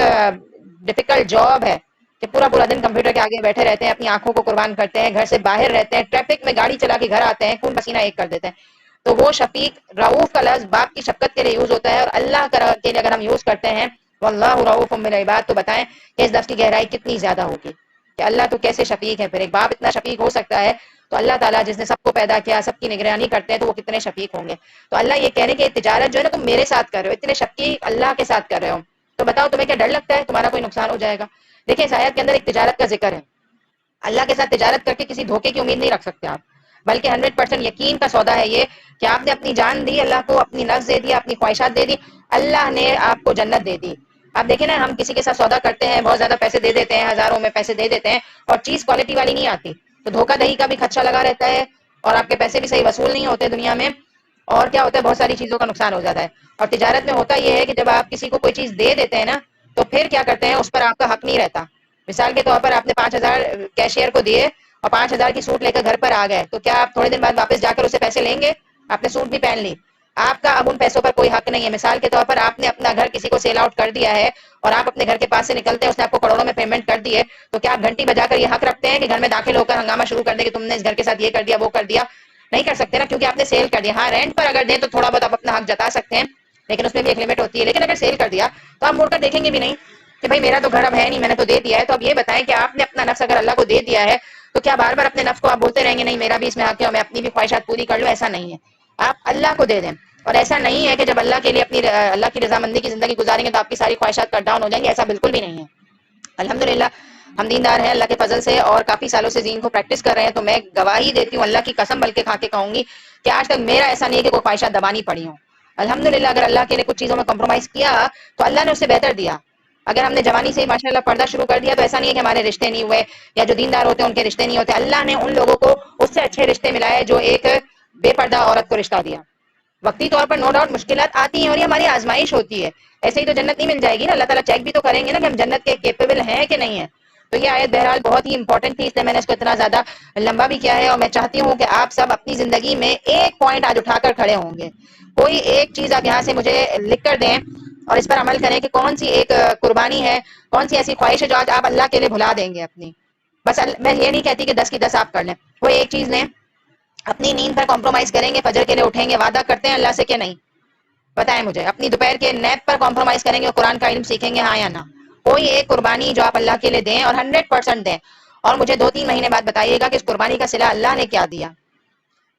ڈیفیکلٹ جاب ہے کہ پورا پورا دن کمپیوٹر کے آگے بیٹھے رہتے ہیں، اپنی آنکھوں کو قربان کرتے ہیں، گھر سے باہر رہتے ہیں، ٹریفک میں گاڑی چلا کے گھر آتے ہیں، خون پسینہ ایک کر دیتے ہیں۔ تو وہ شفیق، رؤوف کا لفظ باپ کی شفقت کے لیے یوز ہوتا ہے، اور اللہ کے لیے اگر ہم یوز کرتے ہیں واللہ رؤوف بالعباد، تو بتائیں کہ اس لفظ کی گہرائی کتنی زیادہ ہوگی کہ اللہ تو کیسے شفیق ہے۔ پھر ایک باپ اتنا شفیق ہو سکتا ہے تو اللہ تعالیٰ جس نے سب کو پیدا کیا، سب کی نگرانی کرتے ہیں، تو وہ کتنے شفیق ہوں گے. تو اللہ یہ کہہ رہے کہ تجارت جو ہے نا تم میرے ساتھ کر رہے ہو، اتنے شفیق اللہ کے ساتھ کر رہے ہو، تو بتاؤ تمہیں کیا ڈر لگتا ہے تمہارا کوئی نقصان ہو جائے گا؟ دیکھیں اس آیت کے اندر ایک تجارت کا ذکر ہے. اللہ کے ساتھ تجارت کر کے کسی دھوکے کی امید نہیں رکھ سکتے آپ، بلکہ 100% یقین کا سودا ہے یہ کہ آپ نے اپنی جان دی اللہ کو، اپنی نفس دے دیا، اپنی خواہشات دے دی، اللہ نے آپ کو جنت دے دی. آپ دیکھیں نا ہم کسی کے ساتھ سودا کرتے ہیں، بہت زیادہ پیسے دے دیتے ہیں، ہزاروں میں پیسے دے دیتے ہیں، اور چیز کوالٹی والی نہیں آتی، تو دھوکہ دہی کا بھی خدشہ لگا رہتا ہے، اور آپ کے پیسے بھی صحیح وصول نہیں ہوتے دنیا میں، اور کیا ہوتا ہے بہت ساری چیزوں کا نقصان ہو جاتا ہے. اور تجارت میں ہوتا یہ ہے کہ جب آپ کسی کو کوئی چیز دے دیتے ہیں نا، تو پھر کیا کرتے ہیں اس پر آپ کا حق نہیں رہتا. مثال کے طور پر آپ نے 5,000 کیشیئر کو دیے اور 5,000 کی سوٹ لے کر گھر پر آ گئے، تو کیا آپ تھوڑے دن بعد واپس جا کر اسے پیسے لیں گے؟ آپ نے سوٹ بھی پہن لی، آپ کا اب ان پیسوں پر کوئی حق نہیں ہے. مثال کے طور پر آپ نے اپنا گھر کسی کو سیل آؤٹ کر دیا ہے، اور آپ اپنے گھر کے پاس سے نکلتے ہیں، اس نے آپ کو کروڑوں میں پیمنٹ کر دی ہے، تو کیا آپ گھنٹی بجا کر یہ حق رکھتے ہیں کہ گھر میں داخل ہو کر ہنگامہ شروع کر دیں کہ تم نے اس گھر کے ساتھ یہ کر دیا وہ کر دیا؟ نہیں کر سکتے نا، کیونکہ آپ نے سیل کر دیا. ہاں رینٹ پر اگر دیں تو تھوڑا بہت آپ اپنا حق جتا سکتے ہیں، لیکن اس میں بھی ایک لمٹ ہوتی ہے. لیکن اگر سیل کر دیا تو آپ مڑ کر دیکھیں گے بھی نہیں کہ بھائی میرا تو گھر اب ہے نہیں، میں نے تو دے دیا ہے. تو اب یہ بتائیں کہ آپ نے اپنا نفس اگر اللہ کو دے دیا ہے، تو کیا بار بار اپنے نفس کو آپ بولتے رہیں گے نہیں میرا بھی اس میں حق ہے، میں اپنی بھی خواہشات پوری کر لوں؟ ایسا نہیں ہے، آپ اللہ کو دے دیں. اور ایسا نہیں ہے کہ جب اللہ کے لیے اپنی اللہ کی رضامندی کی زندگی گزاریں گے تو آپ کی ساری خواہشات کٹ ڈاؤن ہو جائیں گی، ایسا بالکل بھی نہیں ہے. الحمدللہ ہم دیندار ہیں اللہ کے فضل سے، اور کافی سالوں سے دین کو پریکٹس کر رہے ہیں، تو میں گواہی دیتی ہوں اللہ کی قسم بلکہ کھا کے کہوں گی کہ آج تک میرا ایسا نہیں ہے کہ کوئی خواہشات دبانی پڑی ہوں. الحمدللہ اگر اللہ کے لیے کچھ چیزوں میں کمپرومائز کیا تو اللہ نے اس سے بہتر دیا. اگر ہم نے جوانی سے ہی ماشاء اللہ پردہ شروع کر دیا تو ایسا نہیں ہے کہ ہمارے رشتے نہیں ہوئے، یا جو دیندار ہوتے ہیں ان کے رشتے نہیں ہوتے. اللہ نے ان لوگوں کو اس سے اچھے رشتے ملائے جو ایک بے پردہ عورت کو رشتہ دیا. وقتی طور پر نو ڈاؤٹ مشکلات آتی ہیں اور یہ ہماری آزمائش ہوتی ہے، ایسے ہی تو جنت نہیں مل جائے گی نا. اللہ تعالیٰ چیک بھی تو کریں گے نا کہ ہم جنت کے کیپیبل ہیں کہ نہیں ہیں. تو یہ آیت بہرحال بہت ہی امپورٹنٹ تھی، اس لیے میں نے اس کو اتنا زیادہ لمبا بھی کیا ہے. اور میں چاہتی ہوں کہ آپ سب اپنی زندگی میں ایک پوائنٹ آج اٹھا کر کھڑے ہوں گے، کوئی ایک چیز آپ یہاں سے مجھے لکھ کر دیں اور اس پر عمل کریں کہ کون سی ایک قربانی ہے، کون سی ایسی خواہش ہے جو آج آپ اللہ کے لیے بھلا دیں گے اپنی. بس میں یہ نہیں کہتی کہ 10 کی 10 آپ کر لیں، کوئی ایک چیز لیں. اپنی نیند پر کمپرومائز کریں گے، فجر کے لیے اٹھیں گے، وعدہ کرتے ہیں اللہ سے کہ نہیں؟ بتائیں مجھے. اپنی دوپہر کے نیپ پر کمپرومائز کریں گے اور قرآن کا علم سیکھیں گے، ہاں یا نہ؟ کوئی ایک قربانی جو آپ اللہ کے لیے دیں اور 100% دیں، اور مجھے 2-3 مہینے بعد بتائیے گا کہ اس قربانی کا صلہ اللہ نے کیا دیا.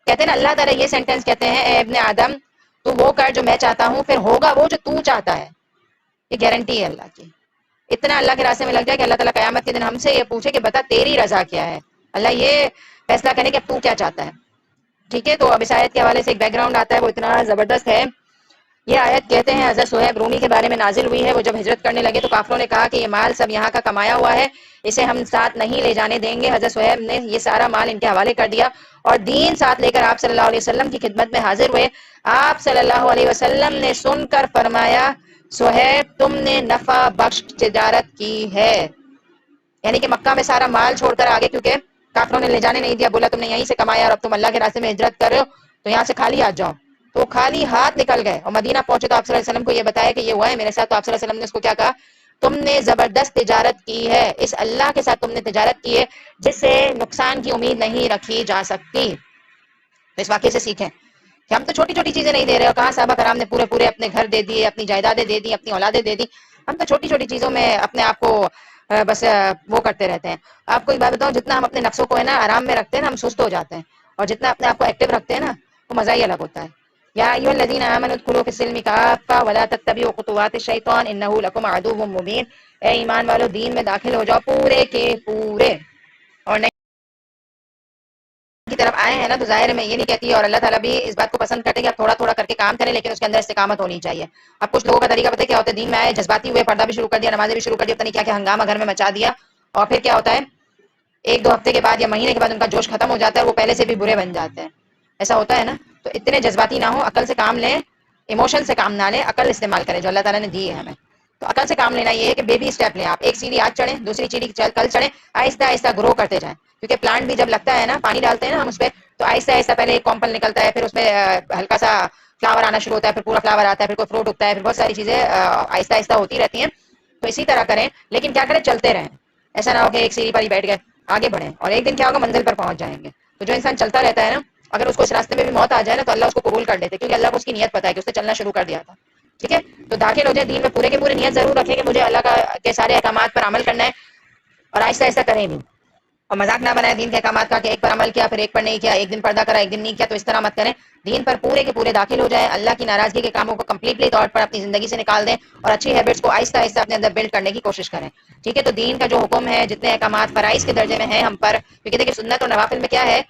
کہتے ہیں نا اللہ تعالیٰ یہ سینٹینس کہتے ہیں، اے ابن آدم تو وہ کر جو میں چاہتا ہوں، پھر ہوگا وہ جو تو چاہتا ہے. یہ گارنٹی ہے اللہ کی. اتنا اللہ کے راستے میں لگ جائے کہ اللہ تعالیٰ قیامت کے دن ہم سے یہ پوچھے کہ بتا تیری رضا کیا ہے. اللہ یہ فیصلہ کرے کہ اب تو کیا چاہتا ہے. ٹھیک ہے، تو اب اس آیت کے حوالے سے ایک بیک گراؤنڈ آتا ہے، وہ اتنا زبردست ہے. یہ آیت کہتے ہیں حضرت صہیب رومی کے بارے میں نازل ہوئی ہے. وہ جب ہجرت کرنے لگے تو کافروں نے کہا کہ یہ مال سب یہاں کا کمایا ہوا ہے، اسے ہم ساتھ نہیں لے جانے دیں گے. حضرت صہیب نے یہ سارا مال ان کے حوالے کر دیا اور دین ساتھ لے کر آپ صلی اللہ علیہ وسلم کی خدمت میں حاضر ہوئے. آپ صلی اللہ علیہ وسلم نے سن کر فرمایا صہیب تم نے نفع بخش تجارت کی ہے. یعنی کہ مکہ میں سارا مال چھوڑ کر آگے، کیونکہ کافروں نے لے جانے نہیں دیا، بولا تم نے یہیں سے کمایا اور اب تم اللہ کے راستے میں ہجرت کر رہے ہو تو یہاں سے خالی ہاتھ جاؤ. تو خالی ہاتھ نکل گئے اور مدینہ پہنچے تو آپ صلی اللہ علیہ وسلم کو یہ بتایا کہ یہ ہوا ہے میرے ساتھ. تو آپ صلی اللہ علیہ وسلم نے اس کو کیا کہا؟ تم نے زبردست تجارت کی ہے، اس اللہ کے ساتھ تم نے تجارت کی ہے جس سے نقصان کی امید نہیں رکھی جا سکتی. تو اس واقعے سے سیکھیں کہ ہم تو چھوٹی چھوٹی چیزیں نہیں دے رہے. اور کہاں صحابہ کرام نے پورے پورے اپنے گھر دے دیے، اپنی جائیدادیں دے دی، اپنی اولادیں دے دی. ہم تو چھوٹی چھوٹی چیزوں میں اپنے آپ کو بس وہ کرتے رہتے ہیں. آپ کو ایک بات بتاؤں، جتنا ہم اپنے نفسوں کو ہے نا آرام میں رکھتے ہیں نا ہم سست ہو جاتے ہیں، اور جتنا اپنے آپ کو ایکٹیو رکھتے ہیں نا وہ مزہ ہی الگ ہوتا ہے. یا ایھا الذین آمنوا ادخلوا فی السلم کافۃ ولا تتبعوا خطوات الشیطان انہ لکم عدو مبین. اے ایمان والو دین میں داخل ہو جاؤ پورے کے پورے، اور نہیں کی طرف آئے ہیں نا تو ظاہر میں یہ نہیں کہتی ہے، اور اللہ تعالیٰ بھی اس بات کو پسند کرتے ہیں کہ آپ تھوڑا تھوڑا کر کے کام کریں لیکن اس کے اندر استقامت ہونی چاہیے. اب کچھ لوگوں کا طریقہ پتہ ہے کیا ہوتا ہے؟ دین میں آئے، جذباتی ہوئے، پردہ بھی شروع کر دیا، نمازیں بھی شروع کر دی، پتہ نہیں کیا کیا ہنگامہ گھر میں مچا دیا، اور پھر کیا ہوتا ہے 1-2 ہفتے کے بعد یا مہینے کے بعد ان کا جوش ختم ہو جاتا ہے، وہ پہلے سے بھی برے بن جاتے ہیں. ایسا ہوتا ہے نا. تو اتنے جذباتی نہ ہو، عقل سے کام لیں، ایموشن سے کام نہ لیں، عقل استعمال کریں جو اللہ تعالیٰ نے دی ہے ہمیں. تو عقل سے کام لینا یہ ہے کہ بیبی اسٹیپ لیں. آپ ایک سیڑھی آج چڑھیں، دوسری سیڑھی کل چڑھیں، آہستہ آہستہ گرو کرتے جائیں. کیونکہ پلانٹ بھی جب لگتا ہے نا، پانی ڈالتے ہیں نا ہم اس پہ، تو آہستہ آہستہ پہلے ایک کمپل نکلتا ہے، پھر اس میں ہلکا سا فلاور آنا شروع ہوتا ہے، پھر پورا فلاور آتا ہے، پھر کوئی فروٹ اگتا ہے، پھر بہت ساری چیزیں آہستہ آہستہ ہوتی رہتی ہیں. تو اسی طرح کریں، لیکن کیا کریں؟ چلتے رہیں. ایسا نہ ہو کہ ایک سیڑھی پر ہی بیٹھ گئے، آگے بڑھیں، اور ایک دن کیا ہوگا؟ منزل پر پہنچ جائیں گے. تو جو انسان چلتا رہتا ہے نا، اگر اس کو اس راستے میں بھی موت آ جائے نا تو اللہ اس کو قبول کر لیتے، کیونکہ اللہ کو اس کی نیت پتہ ہے کہ اس نے چلنا شروع کر دیا تھا. ٹھیک ہے، تو داخل ہو جائے دین میں پورے کے پورے. نیت ضرور رکھیں کہ مجھے اللہ کے سارے احکامات پر عمل کرنا ہے، اور آہستہ آہستہ کریں بھی. اور مذاق نہ بنائے دین کے احکامات کا کہ ایک پر عمل کیا پھر ایک پر نہیں کیا، ایک دن پردہ کرا ایک دن نہیں کیا، تو اس طرح مت کریں. دین پر پورے کے پورے داخل ہو جائیں، اللہ کی ناراضگی کے کاموں کو کمپلیٹلی طور پر اپنی زندگی سے نکال دیں اور اچھی ہیبٹس کو آہستہ آہستہ اپنے اندر بلڈ کرنے کی کوشش کریں. ٹھیک ہے، تو دین کا جو حکم ہے جتنے احکامات فرائض کے درجے میں ہیں ہم پر، کیونکہ دیکھیں سنت اور نوافل میں کیا ہے،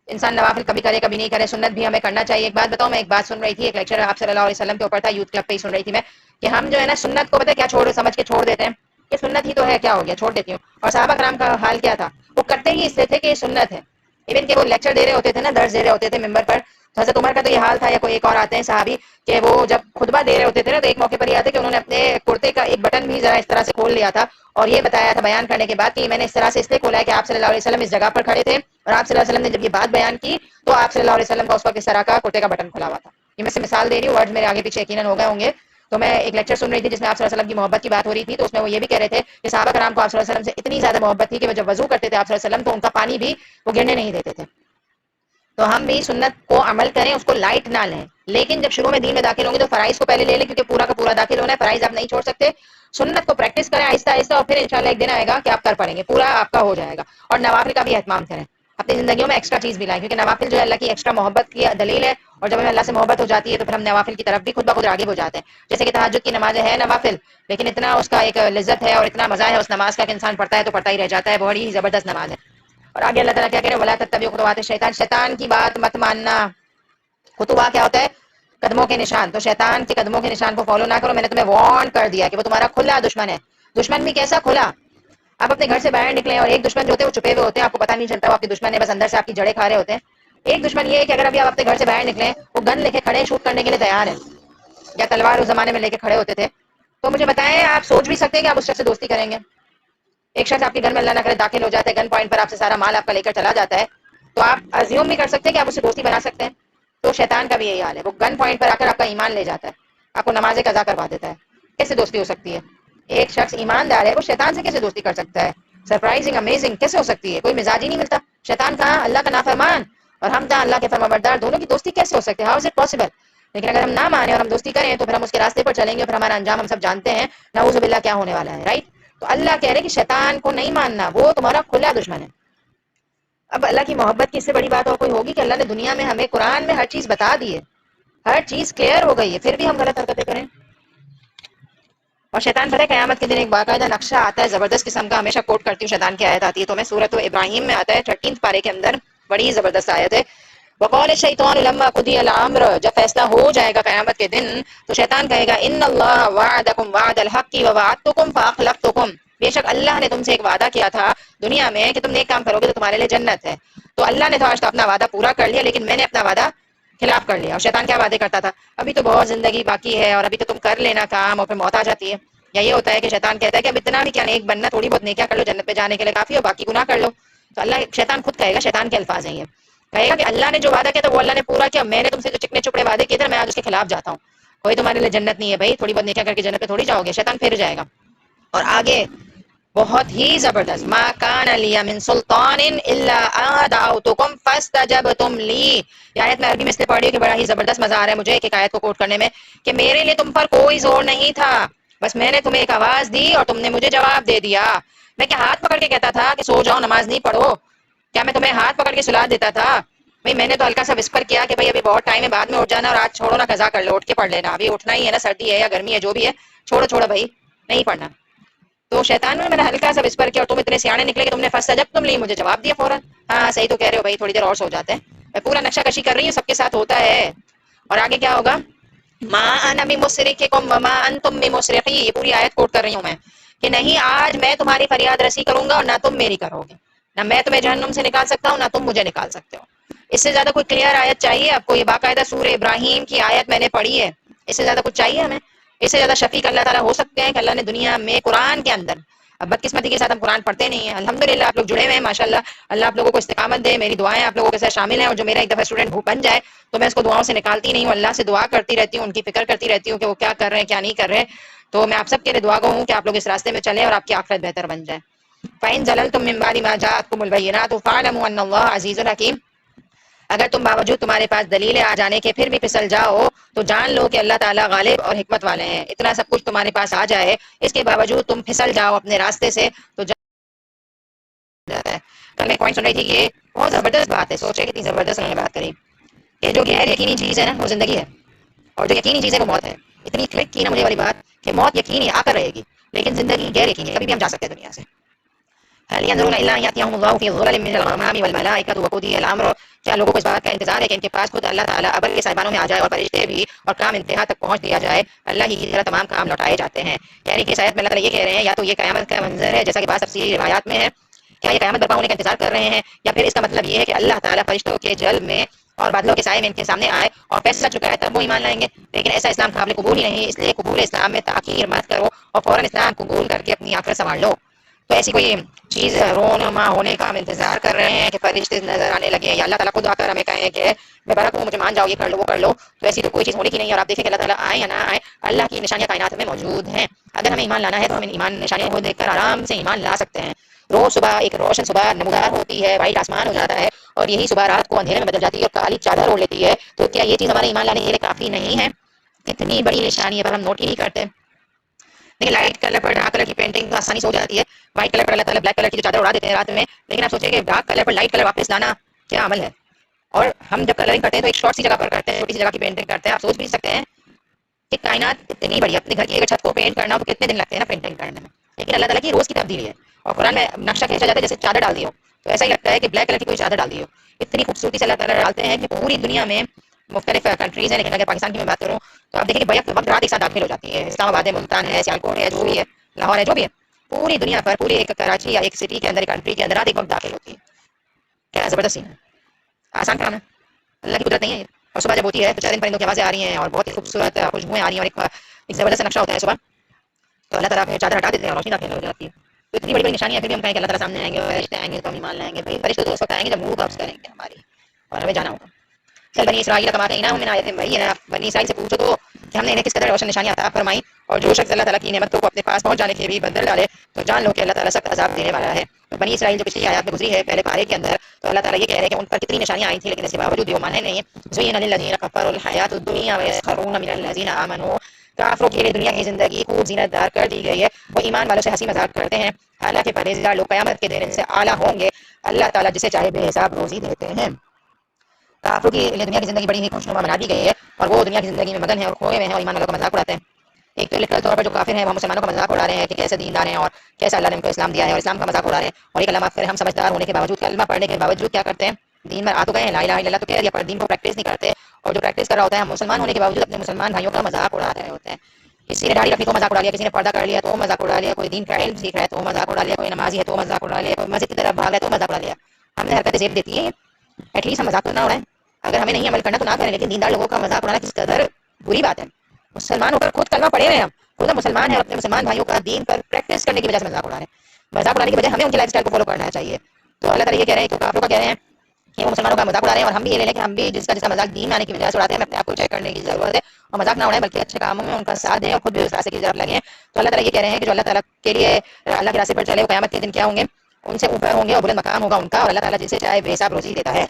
انسان نوافل کبھی کرے کبھی نہیں کرے، سنت بھی ہمیں کرنا چاہیے. ایک بات بتاؤں، میں ایک بات سن رہی تھی، ایک لیکچر آپ صلی اللہ علیہ وسلم کے اوپر تھا، یوتھ کلب پہ ہی سن رہی تھی میں، کہ ہم جو ہے نا سنت کو پتہ ہے کیا چھوڑ سمجھ کے چھوڑ دیتے ہیں کہ سنت ہی تو ہے، کیا ہو گیا چھوڑ دیتی ہوں. اور صحابہ کرام کا حال کیا تھا، وہ کرتے ہی اس سے تھے کہ یہ سنت ہے. ایون کہ وہ لیکچر دے رہے ہوتے تھے نا، درس دے رہے ہوتے تھے ممبر پر، تو حضرت عمر کا تو یہ حال تھا، یا کوئی ایک اور آتے ہیں صحابی کہ وہ جب خطبہ دے رہے ہوتے تھے نا، تو ایک موقع پر یہ آتے کہ انہوں نے اپنے کرتے کا ایک بٹن بھی ذرا اس طرح سے کھول لیا تھا اور یہ بتایا تھا بیان کرنے کے بعد کہ میں نے اس طرح سے اس لیے کھولا ہے کہ آپ صلی اللہ علیہ وسلم اس جگہ پر کھڑے تھے اور آپ صلی اللہ علیہ وسلم نے جب یہ بات بیان کی تو آپ صلی اللہ علیہ وسلم کا اس وقت اس طرح کا کرتے کا بٹن کھلا ہوا تھا. یہ میں سے مثال دے رہی ہوں، ورڈ میرے آگے پیچھے یقیناً ہو گئے ہوں گے. تو میں ایک لیکچر سن رہی تھی جس میں آپ صلی اللہ علیہ وسلم کی محبت کی بات ہو رہی تھی، تو اس میں وہ یہ بھی کہہ رہے تھے کہ صحابہ کرام کو آپ صلی اللہ علیہ وسلم سے اتنی زیادہ محبت تھی کہ وہ جب وضو کرتے تھے آپ صلی اللہ علیہ وسلم تو ان کا پانی بھی وہ گرنے نہیں دیتے تھے. تو ہم بھی سنت کو عمل کریں، اس کو لائٹ نہ لیں، لیکن جب شروع میں دین میں داخل ہوں گے تو فرائض کو پہلے لے لیں، کیونکہ پورا کا پورا داخل ہونا ہے، فرائض آپ نہیں چھوڑ سکتے. سنت کو پریکٹس کریں آہستہ آہستہ اور پھر انشاءاللہ ایک دن آئے گا کہ آپ کر پڑیں گے، پورا آپ کا ہو جائے گا. اور نوافل کا بھی اہتمام کریں، اپنی زندگیوں میں ایکسٹرا چیز بھی لائیں، کیونکہ نوافل جو ہے اللہ کی ایکسٹرا محبت کی دلیل ہے. اور جب ہمیں اللہ سے محبت ہو جاتی ہے تو پھر ہم نوافل کی طرف بھی خود بخود آگے ہو جاتے ہیں. جیسے کہ تہجد کی نمازیں ہیں نوافل، لیکن اتنا اس کا ایک لذت ہے اور اتنا مزہ ہے اس نماز کا کہ انسان پڑھتا ہے تو پڑھتا ہی رہ جاتا ہے، بڑی ہی زبردست نماز ہے. اور آگے اللہ تعالیٰ کیا کہہ رہے ہیں، وَلَا تَتَّبِعُوا خُطُوَاتِ الشَّيْطَانِ، شیطان کی بات مت ماننا. خطوہ کیا ہوتا ہے، قدموں کے نشان. تو شیطان کے قدموں کے نشان کو فالو نہ کرو، میں نے تمہیں وارن کر دیا کہ وہ تمہارا کھلا دشمن ہے. دشمن بھی کیسا کھلا، آپ اپنے گھر سے باہر نکلے اور ایک دشمن جو ہوتے ہیں وہ چھپے ہوئے ہوتے ہیں، آپ کو پتہ نہیں چلتا وہ آپ کے دشمن ہے، بس اندر سے آپ کی جڑیں کھا رہے ہوتے ہیں. ایک دشمن یہ ہے کہ اگر ابھی آپ اپنے گھر سے باہر نکلیں، وہ گن لے کے کھڑے شوٹ کرنے کے لیے تیار ہے، یا تلوار اس زمانے میں لے کے کھڑے ہوتے تھے. تو مجھے بتائیں، آپ سوچ بھی سکتے ہیں کہ آپ اس شخص سے دوستی کریں گے؟ ایک شخص آپ کے گھر میں اللہ نہ کرے داخل ہو جاتا ہے، گن پوائنٹ پر آپ سے سارا مال آپ کا لے کر چلا جاتا ہے، تو آپ ازیوم بھی کر سکتے ہیں کہ آپ اس سے دوستی بنا سکتے ہیں. تو شیطان کا بھی یہی حال ہے، وہ گن پوائنٹ پر آ کر آپ کا ایمان لے جاتا ہے، آپ کو نماز قضا کروا دیتا ہے. کیسے دوستی ہو سکتی ہے؟ ایک شخص ایماندار ہے، وہ شیطان سے کیسے دوستی کر سکتا ہے؟ سرپرائزنگ، امیزنگ کیسے ہو سکتی ہے؟ کوئی مزاج ہی نہیں ملتا. شیطان کہاں اللہ کا نافرمان اور ہم کہاں اللہ کے فرمانبردار، دونوں کی دوستی کیسے ہو سکتی ہے؟ How is it possible? لیکن اگر ہم نہ مانیں اور ہم دوستی کریں تو پھر ہم اس کے راستے پر چلیں گے، پھر ہمارا انجام ہم سب جانتے ہیں، نعوذ باللہ کیا ہونے والا ہے. رائٹ؟ تو اللہ کہہ رہے کہ شیطان کو نہیں ماننا، وہ تمہارا کھلا دشمن ہے. اب اللہ کی محبت کی اس سے بڑی بات اور کوئی ہوگی کہ اللہ نے دنیا میں ہمیں قرآن میں ہر چیز بتا دی ہے، ہر چیز کلیئر ہو گئی ہے، پھر بھی ہم غلط حرکتیں کریں. اور شیطان پتہ ہے قیامت کے دن ایک باقاعدہ نقشہ آتا ہے زبردست قسم کا، ہمیشہ کوٹ کرتی ہوں شیطان کی آیت آتی ہے تو میں سورۃ ابراہیم میں آتا ہے 13 پارے کے اندر، بڑی ہی زبردست آیت ہے. وقال الشیطان لما قضی الامر، جب فیصلہ ہو جائے گا قیامت کے دن تو شیطان کہے گا ان اللہ وعدکم وعد الحق ووعدتکم فاخلفتکم، بے شک اللہ نے تم سے ایک وعدہ کیا تھا دنیا میں کہ تم نیک کام کرو گے تو تمہارے لیے جنت ہے. تو اللہ نے تو آج تو اپنا وعدہ پورا کر لیا، لیکن میں نے اپنا وعدہ خلاف کر لیا. اور شیطان کیا وعدے کرتا تھا، ابھی تو بہت زندگی باقی ہے اور ابھی تو تم کر لینا کام، اور پھر موت آ جاتی ہے. یا یہ ہوتا ہے کہ شیطان کہتا ہے کہ اب اتنا بھی کیا نیک بننا، تھوڑی بہت نیکیاں کر لو جنت پہ جانے کے لیے کافی ہو، باقی گناہ کر لو. تو اللہ شیطان خود کہے گا، شیطان کے الفاظ ہیں یہ، کہے گا کہ اللہ نے جو وعدہ کیا تھا وہ اللہ نے پورا کیا، میں نے تم سے جو چکنے چپڑے وعدے کیے تھے میں آج اس کے خلاف جاتا ہوں. کوئی تمہارے لیے جنت نہیں ہے بھائی، تھوڑی بہت نیکیاں کر کے جنت پہ تھوڑی جاؤ گے. شیطان پھر جائے گا. اور آگے بہت ہی زبردست، ما کان لی من سلطان الا ان دعوتکم فاستجبتم لی. یہ آیت میں عربی میں اس لیے پڑھ رہی ہوں کہ بڑا ہی زبردست مزہ آ رہا ہے مجھے ایک ایک آیت کو کوٹ کرنے میں، کہ میرے لیے تم پر کوئی زور نہیں تھا، بس میں نے تمہیں ایک آواز دی اور تم نے مجھے جواب دے دیا. میں کیا ہاتھ پکڑ کے کہتا تھا کہ سو جاؤ نماز نہیں پڑھو؟ کیا میں تمہیں ہاتھ پکڑ کے سلا دیتا تھا؟ بھائی میں نے تو ہلکا سا وسپر کیا کہ بھائی ابھی بہت ٹائم ہے، بعد میں اٹھ جانا اور آج چھوڑو نا قضا کر لو، اٹھ کے پڑھ لینا، ابھی اٹھنا ہی ہے نا، سردی ہے یا گرمی ہے جو بھی ہے، چھوڑو چھوڑو بھائی نہیں پڑھنا. تو شیطان میں نے ہلکا سا وسپر کیا اور تم اتنے سیانے نکلے کہ تم نے فاستجبتم لی، مجھے جواب دیا فوراً. ہاں صحیح تو کہہ رہے ہو بھائی، تھوڑی دیر اور سو جاتے ہیں. میں پورا نقشہ کشی کر رہی ہوں، سب کے ساتھ ہوتا ہے. اور آگے کیا ہوگا، ما انا بمصرخکم وما انتم بمصرخی، یہ پوری آیت کوٹ کر رہی ہوں میں، کہ نہیں آج میں تمہاری فریاد رسی کروں گا اور نہ تم میری کرو گے، نہ میں تمہیں جہنم سے نکال سکتا ہوں نہ تم مجھے نکال سکتے ہو. اس سے زیادہ کوئی کلیئر آیت چاہیے آپ کو؟ یہ باقاعدہ سورہ ابراہیم کی آیت میں نے پڑھی ہے، اس سے زیادہ کچھ چاہیے ہمیں؟ اس سے زیادہ شفیق اللہ تعالیٰ ہو سکتے ہیں کہ اللہ نے دنیا میں قرآن کے اندر، اب بدقسمتی کے ساتھ ہم قرآن پڑھتے نہیں ہیں. الحمدللہ آپ لوگ جڑے ہوئے ہیں ماشاءاللہ، اللہ آپ لوگوں کو استقامت دے. میری دعائیں آپ لوگوں کے ساتھ شامل ہیں، اور جو میرا ایک دفعہ اسٹوڈنٹ بن جائے تو میں اس کو دعاؤں سے نکالتی نہیں ہوں، اللہ سے دعا کرتی رہتی ہوں، ان کی فکر کرتی رہتی ہوں کہ وہ کیا کر رہے ہیں کیا نہیں کر رہے. تو میں آپ سب کے لیے دعا گو ہوں کہ آپ لوگ اس راستے میں چلیں اور آپ کی آخرت بہتر بن جائے. فَإِن زَلَلْتُم مِّن بَعْدِ مَا جَاءَتْكُمُ الْبَيِّنَاتُ فَاعْلَمُوا أَنَّ اللَّهَ عَزِيزٌ حَكِيمٌ، اگر تم باوجود تمہارے پاس دلیلیں آ جانے کے پھر بھی پھسل جاؤ تو جان لو کہ اللہ تعالیٰ غالب اور حکمت والے ہیں. اتنا سب کچھ تمہارے پاس آ جائے، اس کے باوجود تم پھسل جاؤ اپنے راستے سے تو جاتا ہے. کل میں پوائنٹ سن رہی تھی کہ یہ بہت زبردست بات ہے، سوچے کتنی زبردست انہوں نے بات کری کہ جو غیر یقینی چیز ہے نا وہ زندگی ہے، اور جو یقینی چیز ہے وہ موت ہے. اتنی کلک کی نا مجھے والی بات کہ موت یقینی آ کر رہے گی، لیکن زندگی غیر یقینی ہے، کبھی بھی ہم جا سکتے ہیں دنیا سے. هل ينظرون الا ان ياتيهم الله في ظلل من الغمام والملائكه وقضي الامر. کیا لوگوں کو اس بات کا انتظار ہے کہ ان کے پاس خود اللہ تعالیٰ ابر کے صاحبانوں میں آ جائے اور فرشتے بھی، اور کام انتہا تک پہنچ دیا جائے، اللہ ہی کی طرح تمام کام لوٹائے جاتے ہیں. یعنی کہ شاید میں اللہ تعالیٰ یہ کہہ رہے ہیں یا تو یہ قیامت کا منظر ہے جیسا کہ بعض تفصیلی روایات میں ہے، کیا یہ قیامت برپا ہونے کا انتظار کر رہے ہیں، یا پھر اس کا مطلب یہ ہے کہ اللہ تعالیٰ فرشتوں کے جل میں اور بادلوں کے سائے میں ان کے سامنے آئے اور فیصلہ چکا ہے تب وہ ایمان لائیں گے. لیکن ایسا اسلام قابل قبول ہی نہیں، اس لیے قبول اسلام میں تاخیر مت کرو اور فوراً اسلام قبول کر کے اپنی آنکھیں سنبھال لو. تو ایسی کوئی چیز رونما ہونے کا ہم انتظار کر رہے ہیں کہ فرشتے نظر آنے لگے، یا اللہ تعالیٰ خود آ کر ہمیں کہیں کہ میں برک ہوں، مجھے مان جاؤ، یہ کر لو وہ کر لو. تو ایسی تو کوئی چیز ہونے کی نہیں. اور آپ دیکھیں کہ اللہ تعالیٰ آئے یا نہ آئے، اللہ کی نشانیاں کائنات میں موجود ہیں. اگر ہمیں ایمان لانا ہے تو ہم ایمان نشانیوں کو دیکھ کر آرام سے ایمان لا سکتے ہیں. روز صبح ایک روشن صبح نمودار ہوتی ہے، وائٹ آسمان ہو جاتا ہے، اور یہی صبح رات کو اندھیرے میں بدل جاتی ہے اور کالی چادر اوڑھ لیتی ہے. تو کیا یہ چیز ہمارے ایمان لانے کے لیے کافی نہیں ہے؟ کتنی بڑی نشانی ہے پر ہم نوٹ ہی نہیں کرتے. لیکن لائٹ کلر پر ڈارک کلر کی پینٹنگ آسانی سے ہو جاتی ہے، وائٹ کلر پر اللہ تعالیٰ بلیک کلر کی جو چادر اڑا دیتے ہیں رات میں. لیکن آپ سوچیں کہ ڈارک کلر پر لائٹ کلر واپس لانا کیا عمل ہے. اور ہم جب کلرنگ کرتے ہیں تو ایک شارٹ سی جگہ پر کرتے ہیں، چھوٹی سی جگہ کی پینٹنگ کرتے ہیں. آپ سوچ بھی سکتے ہیں کہ کائنات اتنی بڑی، اپنے گھر کی ایک چھت کو پینٹ کرنا تو کتنے دن لگتے ہیں نا پینٹنگ کرنے میں. لیکن اللہ تعالیٰ کی روز کی تبدیلی ہے. اور قرآن میں نقشہ کھینچا جاتا ہے جیسے چادر ڈال دی ہو، تو ایسا ہی لگتا ہے کہ بلیک کلر کی کوئی چادر ڈال دی ہو. اتنی خوبصورتی سے اللہ تعالیٰ ڈالتے ہیں کہ پوری دنیا میں مختلف کنٹریز ہیں. لیکن اگر پاکستان کی میں بات کروں تو آپ دیکھیں کہ بیک وقت رات ایک ساتھ داخل ہو جاتی ہے. اسلام آباد ہے، ملتان ہے، سیالکوٹ ہے، جو بھی ہے، لاہور ہے، جو بھی ہے، پوری دنیا پر، پوری ایک کراچی یا ایک سٹی کے اندر، ایک کنٹری کے اندر رات ایک وقت داخل ہوتی ہے. کیا زبردست سین ہے. آسان کام ہے، اللہ کی قدرت نہیں ہے. اور صبح جب ہوتی ہے تو چند پرندوں کی آوازیں آ رہی ہیں اور بہت ہی خوبصورت خوشبوئیں آ رہی ہیں، اور ایک زبردست نقشہ ہوتا ہے صبح. تو اللہ تعالیٰ پھر چادر ہٹا دیتے ہیں اور روشنی داخل ہو جاتی ہے. تو اتنی بڑی بڑی نشانی ہے، پھر بھی ہم کہیں کہ اللہ تعالیٰ سامنے آئیں گے، فرشتے آئیں گے تو ہم ایمان لائیں گے. بھائی فرشتے تو اس وقت آئیں گے جب روح قبض کریں گے ہماری، اور ہمیں جانا ہوگا. چل بنی اسرائیل کما رہی نا من آیت بینہ، بنی اسرائیل سے پوچھو تو کہ ہم نے انہیں کس قدر روشن نشانیاں عطا فرمائی. اور جو شخص اللہ تعالیٰ کی نعمتوں کو اپنے پاس پہنچ جانے کے بھی بدل ڈالے تو جان لو کہ اللہ تعالیٰ سخت عذاب دینے والا ہے. تو بنی اسرائیل جو پچھلی آیات میں گزری ہے پہلے پارے کے اندر، تو اللہ تعالیٰ یہ کہہ رہے ہیں کہ ان پر کتنی نشانیاں آئی تھیں، لیکن اس کے باوجود وہ مانے نہیں. زین للذین کفروا الحیات الدنیا ویسخرون من الذین آمنوا. کافروں کے لیے دنیا کی زندگی خوب زینت دار کر دی گئی ہے، وہ ایمان والوں سے ہنسی مذاق کرتے ہیں. حالانکہ پرہیزگار لوگ قیامت کے دن ان سے اعلیٰ ہوں گے. اللہ تعالیٰ جسے چاہے بے حساب روزی دیتے ہیں. کافروں کے لیے دنیا کی زندگی بڑی ہی خوشنما بنا دی گئی ہے، اور وہ دنیا کی زندگی میں مگن ہے اور کھوئے ہوئے ہیں اور ایمان والوں کا مذاق اڑاتے ہیں. ایک تو لٹرل طور پر جو کافر ہیں وہ مسلمانوں کا مذاق اڑا رہے ہیں کہ کیسے دیندار ہیں اور کیسا اللہ نے ان کو اسلام دیا ہے، اور اسلام کا مذاق اڑا رہے ہیں. اور ایک علامہ پھر ہم سمجھدار ہونے کے باوجود، کلمہ پڑھنے کے باوجود کیا کرتے ہیں، دین میں آ تو گئے ہیں، لا الہ الا اللہ تو کہہ دیا، پر دین کو پریکٹس نہیں کرتے. اور جو پریکٹس کر رہا ہوتا ہے، ہم مسلمان ہونے کے باوجود اپنے مسلمان بھائیوں کا مذاق اڑا رہے ہوتے ہیں. کسی نے داڑھی رکھی تو مذاق اڑا لیا، کسی نے پردہ کر لیا تو مذاق اڑا لیا، کوئی دین کا علم سیکھ رہا ہے تو مذاق اڑا لیا، کوئی نمازی ہے تو مذاق اڑا لیا، کوئی مسجد کی طرف بھاگ رہا ہے تو مذاق اڑا لیا. ہم نے حرکتیں زیب دیتی ہیں، ایٹ لیسٹ ہم مذاق تو نہ اڑائیں. اگر ہمیں نہیں عمل کرنا تو نہ کریں، لیکن دیندار لوگوں کا مذاق اڑانا کس قدر بری بات ہے. مسلمان ہو کر خود کلمہ پڑھے ہوئے ہیں، ہم خود مسلمان ہیں، اور اپنے مسلمان بھائیوں کا دین پر پریکٹس کرنے کی وجہ سے مذاق اڑا رہے ہیں. مذاق اڑانے کی وجہ ہمیں ان کی لائف اسٹائل کو فالو کرنا چاہیے. تو اللہ تعالیٰ یہ کہہ رہے ہیں کہ کافروں کا کہہ رہے ہیں کہ وہ مسلمانوں کا مذاق اڑا رہے ہیں، اور ہم بھی یہ لے لیں کہ ہم بھی جس کا مذاق دین آنے کی وجہ سے اڑاتے ہیں، ہمیں اپنے آپ کو چیک کرنے کی ضرورت ہے اور مذاق نہ اڑائیں بلکہ اچھے کاموں میں ان کا ساتھ دیں اور خود بھی اس راستے کی طرف لگیں. تو اللہ تعالیٰ یہ کہہ رہے ہیں کہ جو اللہ تعالیٰ کے لیے اللہ کے راستے پر چلے وہ قیامت کے دن کیا ہوں گے، ان سے اوپر ہوں گے اور بلند مقام ہوگا ان کا، اور اللہ تعالیٰ جسے چاہے بے حساب روزی دیتا ہے.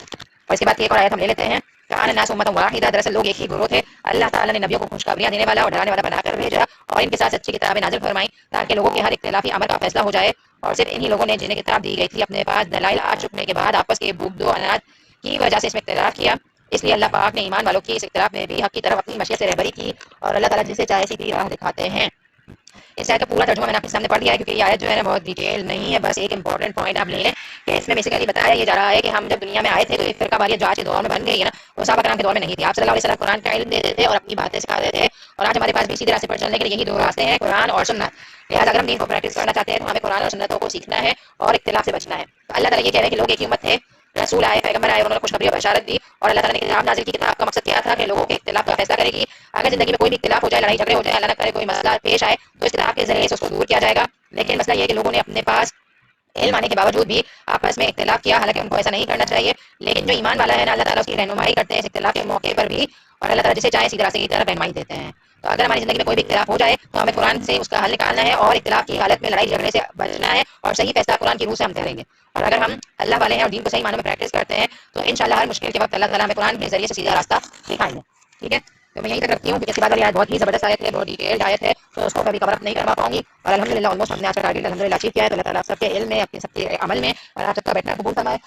اور اس کے بعد ایک اور آیت ہم لے لیتے ہیں، کان الناس امۃ واحدہ، دراصل لوگ ایک ہی گروہ تھے. اللہ تعالیٰ نے نبیوں کو خوشخبریاں دینے والا اور ڈرانے والا بنا کر بھیجا، اور ان کے ساتھ سچی کتابیں نازل فرمائیں تاکہ لوگوں کے ہر اختلافی امر کا فیصلہ ہو جائے. اور صرف انہی لوگوں نے جنہیں کتاب دی گئی تھی اپنے پاس دلائل آ چکنے کے بعد آپس کے بغض و عناد کی وجہ سے اس میں اختلاف کیا. اس لیے اللہ پاک نے ایمان والوں کی اس اختلاف میں بھی حق کی طرف اپنی مشیت سے رہبری کی، اور اللہ تعالیٰ جسے چاہے سیدھی راہ دکھاتے ہیں. اس آیت کا پورا ترجمہ میں نے آپ کے سامنے پڑھ دیا ہے، کیونکہ یہ آیت جو ہے نا بہت ڈیٹیل نہیں ہے، بس ایک امپورٹنٹ پوائنٹ آپ لے لیں کہ اس میں بیسیکلی بتایا یہ جا رہا ہے کہ ہم جب دنیا میں آئے تھے تو ایک فرقہ واریت جو آج کے دور میں بن گئی ہے نا، وہ صحابہ کرام کے دور میں نہیں تھی. آپ صلی اللہ علیہ وسلم قرآن کا علم دیتے تھے اور اپنی باتیں سکھاتے تھے، اور آج ہمارے پاس بھی سیدھے راستے پر چلنے کے لیے یہی دو راستے ہیں، قرآن اور سنت. لہٰذا اگر ہم دین کو پریکٹس کرنا چاہتے ہیں تو ہمیں قرآن اور سنتوں کو سیکھنا ہے اور اختلاف سے بچنا ہے. تو اللہ تعالیٰ یہ کہہ رہے ہیں کہ لوگ ایک ہی امت تھے، رسول آئے، پیغمبر آئے، انہوں نے خوشخبری اور بشارت دی، اور اللہ تعالیٰ نے کتاب نازل کی. کتاب کا مقصد کیا تھا کہ لوگوں کے اختلاف کا فیصلہ کرے گی. اگر زندگی میں کوئی بھی اختلاف ہو جائے، لڑائی جھگڑے ہو جائے، اللہ نہ کرے کوئی مسئلہ پیش آئے، تو اختلاف کے ذریعے سے اس کو دور کیا جائے گا. لیکن مسئلہ یہ ہے کہ لوگوں نے اپنے پاس علم آنے کے باوجود بھی آپس میں اختلاف کیا، حالانکہ ان کو ایسا نہیں کرنا چاہیے. لیکن جو ایمان والا ہے نا، اللہ تعالیٰ اس کی رہنمائی کرتے ہیں اس اختلاف کے موقع پر بھی، اور اللہ تعالیٰ جسے چاہے سیدھے راستے کی طرف رہنمائی دیتے ہیں. تو اگر ہماری زندگی میں کوئی بھی اختلاف ہو جائے تو ہمیں قرآن سے اس کا حل نکالنا ہے اور اختلاف کی حالت میں لڑائی جھگڑے سے بچنا ہے، اور صحیح فیصلہ قرآن کی روح سے ہم ٹھہریں گے. اور اگر ہم اللہ والے ہیں اور دین کو صحیح معنوں میں پریکٹس کرتے ہیں تو انشاءاللہ ہر مشکل کے وقت اللہ تعالیٰ ہمیں قرآن کے ذریعے سے سیدھا راستہ دکھائیں گے. ٹھیک ہے. تو میں یہیں تک رکھتی ہوں کیونکہ اس کے بعد والی آیت بہت ہی زبردست آیت ہے، بہت ڈیٹیلڈ آیت ہے، تو اس کو کبھی کور اپ نہیں کر پاؤں گی، اور الحمدللہ آلموسٹ ہم نے آج کا ٹارگیٹ الحمدللہ اچیو کیا ہے۔ تو اللہ تعالیٰ آپ سب کے علم میں، اپنے سب کے عمل میں، اور آپ سب کا بیٹھنا قبول فرمائے۔